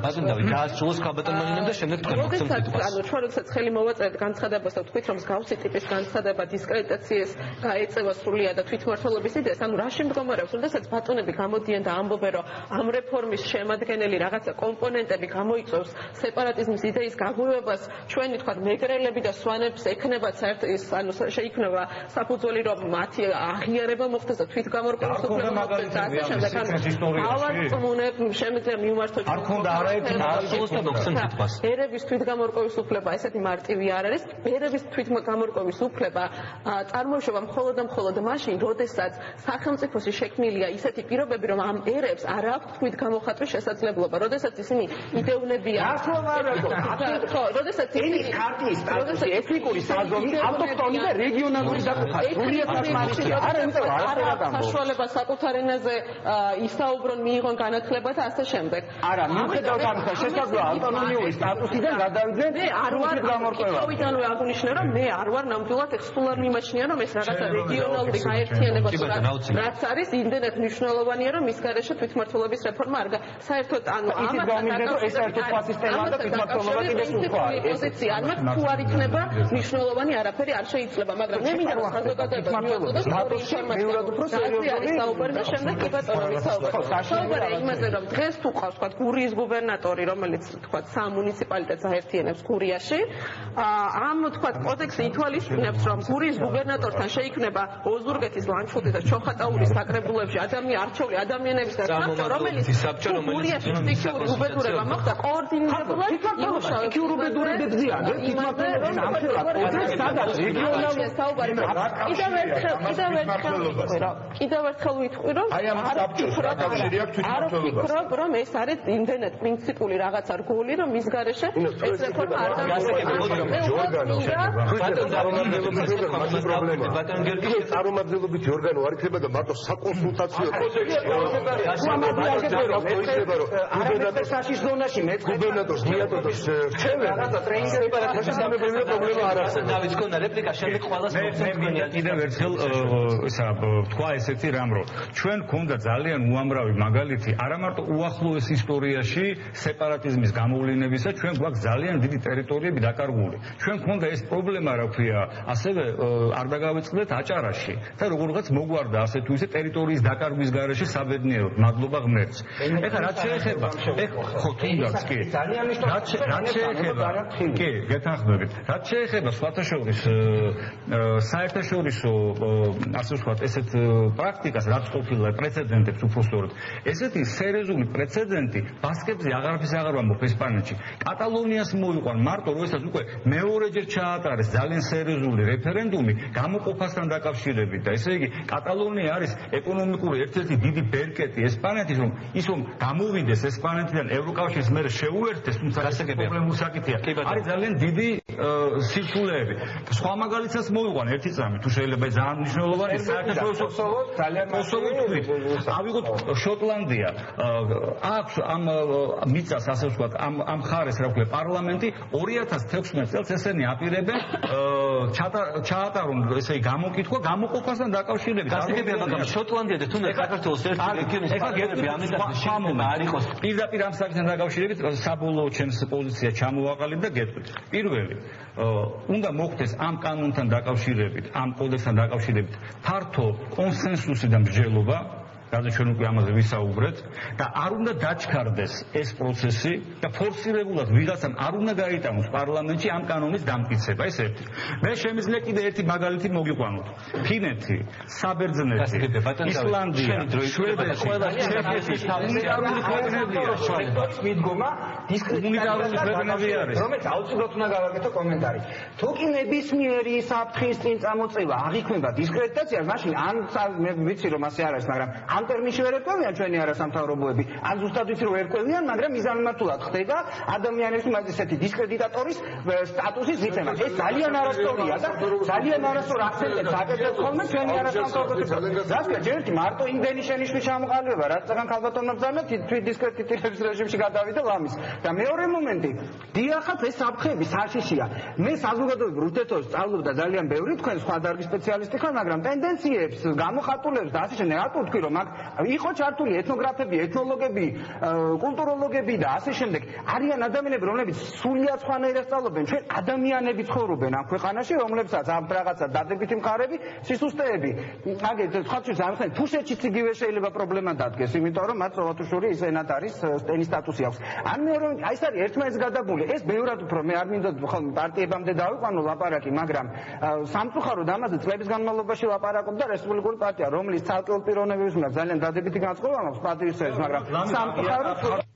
ბატონო, დაასრულოს ქალბატონმა და შემდეგ თქვენ მოგცემთ. ანუ ჩვენ როდესაც ხელი მოვაწერეთ განცხადებას და ვთქვით, რომ მსგავსი ტიპის განცხადება დისკრედიტაციას გაეწევა სრულიად და თვითმმართველობის იდეას, ანუ რა შემდგომარეობს, როდესაც ბატონები გამოდიან და ამბობენ, რომ ამ რეფორმის შემადგენელი რაღაცა კომპონენტები გამოიწვევს სეპარატიზმის იდეის გაგვივებას, ჩვენი თქვა მეგრელები და სვანებს ექნებათ ანუ შეიქმნება საფუძველი რომ მათი აღიარება მოხდეს და თვითგამორკვევის უფლება მოხდეს და ასე შემდეგ. ავადმუნებ შემიძლია მიმართოთ არ ქონდა არაერთი ერების თვითგამორკვევის უფლება ესეთი მარტივი არ არის. ერების თვითგამორკვევის უფლება წარმოიშობა მხოლოდ და მხოლოდ მაშინ, როდესაც სახელმწიფოში შექმნილია ისეთი პირობები, რომ ამ ერებს არ აქვთ თვითგამოხატვის შესაძლებლობა, როდესაც ისინი იდევნებიან. როდესაც ისინი ქართლის სტატუსი, ეთნიკური საზომი, ავტოქტონი და რეგიონალური დაყოფა. სრულიად მასშტაბია. საშუალება საკუთარ ენაზე ისაუბრონ, მიიღონ განათლება და ასე შემდეგ. არა, მიუხედავად ამისა, შესაძლოა ავტონომიური სტატუსიდან გადავიდნენ თვითგამორკვევა. თავიდანვე აღნიშნე, რომ მე არ ვარ ნამდვილად სულ არ მიმაჩნია, რომ ეს რაღაცა რეგიონალური გაერთიანება რაც არის, იმდენად მნიშვნელოვანია, რომ მის გარეშე თვითმმართველობის რეფორმა არ საერთოდ ანუ ამასთან ეს საერთოდ ფასისტემა და თვითმმართველობა კიდე სულხოა. პოზიცია არ მაქვს, თუ არ იქნება მნიშვნელოვანი არაფერი არ შეიძლება, მაგრამ მე მინდა რომ საზოგადოებას მიუწოდოს ორი ინფორმაცია. არის საუბარი და შემდეგ კი ბატონო ვისაუბროთ. საუბარი იმაზე, რომ დღეს თუ ყავს თქვა გურიის გუბერნატორი, რომელიც თქვა სამ მუნიციპალიტეტს აერთიანებს გურიაში, ამ თქვა კოდექსი ითვალისწინებს, რომ გურიის გუბერნატორთან შეიქმნება ოზურგეთის, ლანჩხუთის და ჩოხატაურის საკრებულებში არჩეული ადამიანების და საბჭო, რომელიც გურიაში ფიქსიური უბედურება მოხდა კოორდინირებულად იმუშავებს. უბედურებებზია, თვითმმართველობის ამხელად სადაც რეგიონალური საუბარი. კიდევ ერთხელ ვიტყვი, რომ არ ვფიქრობ, რომ ეს არის იმდენად პრინციპული რაღაცა რგოლი, რომ მის გარეშე ეს რეფორმა არ წარმომადგენლობითი ორგანო არ იქნება და მარტო საკონსულტაციო საშიშ ზონაში გუბერნატორს დიატოტოს რჩევენ რაღაცა ტრეინინგები სამეფო პრობლემა არ არის. დავით გქონდა რეპლიკა, შემდეგ ყველას მე კიდევ ერთხელ ისა თქვა ესეთი რამ, რომ ჩვენ გქონდა ძალიან უამრავი მაგალითი არა მარტო უახლოეს ისტორიაში სეპარატიზმის გამოვლენებისა, ჩვენ გვაქვს ძალიან დიდი ტერიტორიები დაკარგული. ჩვენ გქონდა ეს პრობლემა, რა ქვია, ასევე არ დაგავიწყდეთ აჭარაში და როგორღაც მოგვარდა ასე თუ ისე ტერიტორიის დაკარგვის გარეშე საბედნიეროდ, მადლობა ღმერთს. ეხლა რაც შეეხება, ხო თუნდაც კი. რაც შეეხება, კი, გეთანხმებით. რაც შეეხება სხვათაშორის საერთაშორისო ასე ვთქვათ, ესეთ პრაქტიკას, რაც ყოფილა პრეცედენტებს უბრალოდ. ესეთი სერიოზული პრეცედენტი ბასკებზე აღარაფის აღარ ვამბობ ესპანეთში. კატალონიას მოიყვან მარტო როდესაც უკვე მეორეჯერ ჩაატარეს ძალიან სერიოზული რეფერენდუმი გამოყოფასთან დაკავშირებით და ესე იგი კატალონია არის ეკონომიკური ერთ-ერთი დიდი ბერკეტი ესპანეთის, რომ ის რომ გამოვიდეს ესპანეთიდან ევროკავშირის მერე შეუერთდეს, თუმცა ეს პრობლემური საკითხია. არის ძალიან დიდი სირთულეები. სხვა მაგალითსაც მოიყვან ერთი წამი, თუ შეიძლება ძალიან მნიშვნელოვანი საერთაშორისო ძალიან მოსოვით. ავიღოთ შოტლანდია. აქვს ამ მიწას ასე ვთქვათ, ამ ხარეს რა ვქნა პარლამენტი 2016 წელს ესენი აპირებენ ჩაატარონ ესე იგი გამოკითხვა გამოყოფასთან დაკავშირებით. გასაგებია, მაგრამ შოტლანდია და თუნდაც საქართველოს ერთი რეგიონის პარტნიორები ამიტომაც შეამომა არ იყოს. პირდაპირ ამ საკითხთან დაკავშირებით საბოლოო ჩემს პოზიცია ჩამოვაყალიბ და გეტყვით. პირველი უნდა მოხდეს ამ კანონთან დაკავშირებით, ამ კოდექსთან დაკავშირებით ფართო კონსენსუსი და მსჯელობა, რადგან ჩვენ უკვე ამაზე ვისაუბრეთ და არ უნდა დაჩქარდეს ეს პროცესი და ფორსირებულად ვიღაცამ არ უნდა გაიტანოს პარლამენტში ამ კანონის დამტკიცება. ეს ერთი. მე შემიძლია კიდე ერთი მაგალითი მოგიყვანოთ. ფინეთი, საბერძნეთი, ისლანდია, შვედეთი, ჩეხეთი უნიკალური ქვეყნებია. მიდგომა უნიკალური ქვეყნები არის. რომელიც აუცილებლად უნდა გავაკეთო კომენტარი. თუ კი ნებისმიერი საფრთხის წინ წამოწევა აღიქმება დისკრედიტაციას, მაშინ ან მე ვიცი რომ ასე არ არის, მაგრამ ამ ტერმინში ვერ ერკვევიან ჩვენი არასამთავრობოები, ან ზუსტად ვიცი რომ ერკვევიან, მაგრამ მიზანმიმართულად ხდება ადამიანების ისეთი დისკრედიტატორის სტატუსის ზრდემა. ეს ძალიან არასწორია და ძალიან არასწორ აქცენტებს აკეთებს ხოლმე ჩვენი არასამთავრობოები. რადგან ჯერ ერთი მარტო იმდენი შენიშვნის ჩამოყალიბება, რაც წაგან ქალბატონმა ბრძანა თვით დისკრედიტირების რეჟიმში გადავიდა ლამის. და მეორე მომენტი, დიახაც ეს საფრთხეები საშიშია. მე საზოგადოებრივ ურთიერთობებს სწავლობ და ძალიან ბევრი თქვენ სხვა დარგის სპეციალისტი ხარ, მაგრამ ტენდენციებს, გამოხატულებს და ასე შემდეგ, რატო ვთქვი რომ იყო ჩართული ეთნოგრაფები, ეთნოლოგები, კულტუროლოგები და ასე შემდეგ. არიან ადამიანები, რომლებიც სულიად სხვანაირად სწავლობენ. ჩვენ ადამიანები ცხოვრობენ ამ ქვეყანაში, რომლებსაც ამ რაღაცა დადებითი მხარები, სისუსტეები. აგეთ ხალხის ამხენ თუშეთშიც იგივე შეიძლება პრობლემა დადგეს, იმიტომ რომ მათ სოვათუშვილი ისენად არის სტენის სტატუსი აქვს. ან მეორე აი ეს არის ერთმანეთს გადაბული. ეს ბევრად უფრო მე არ მინდა პარტიებამდე დავიყვანო ლაპარაკი, მაგრამ სამწუხაროდ ამაზე წლების განმავლობაში ლაპარაკობდა რესპუბლიკური პარტია, რომლის ცალკეულ პიროვნებების მიმართ ძალიან დადებითი განწყობა მაქვს პატივისცემის, მაგრამ სამწუხაროდ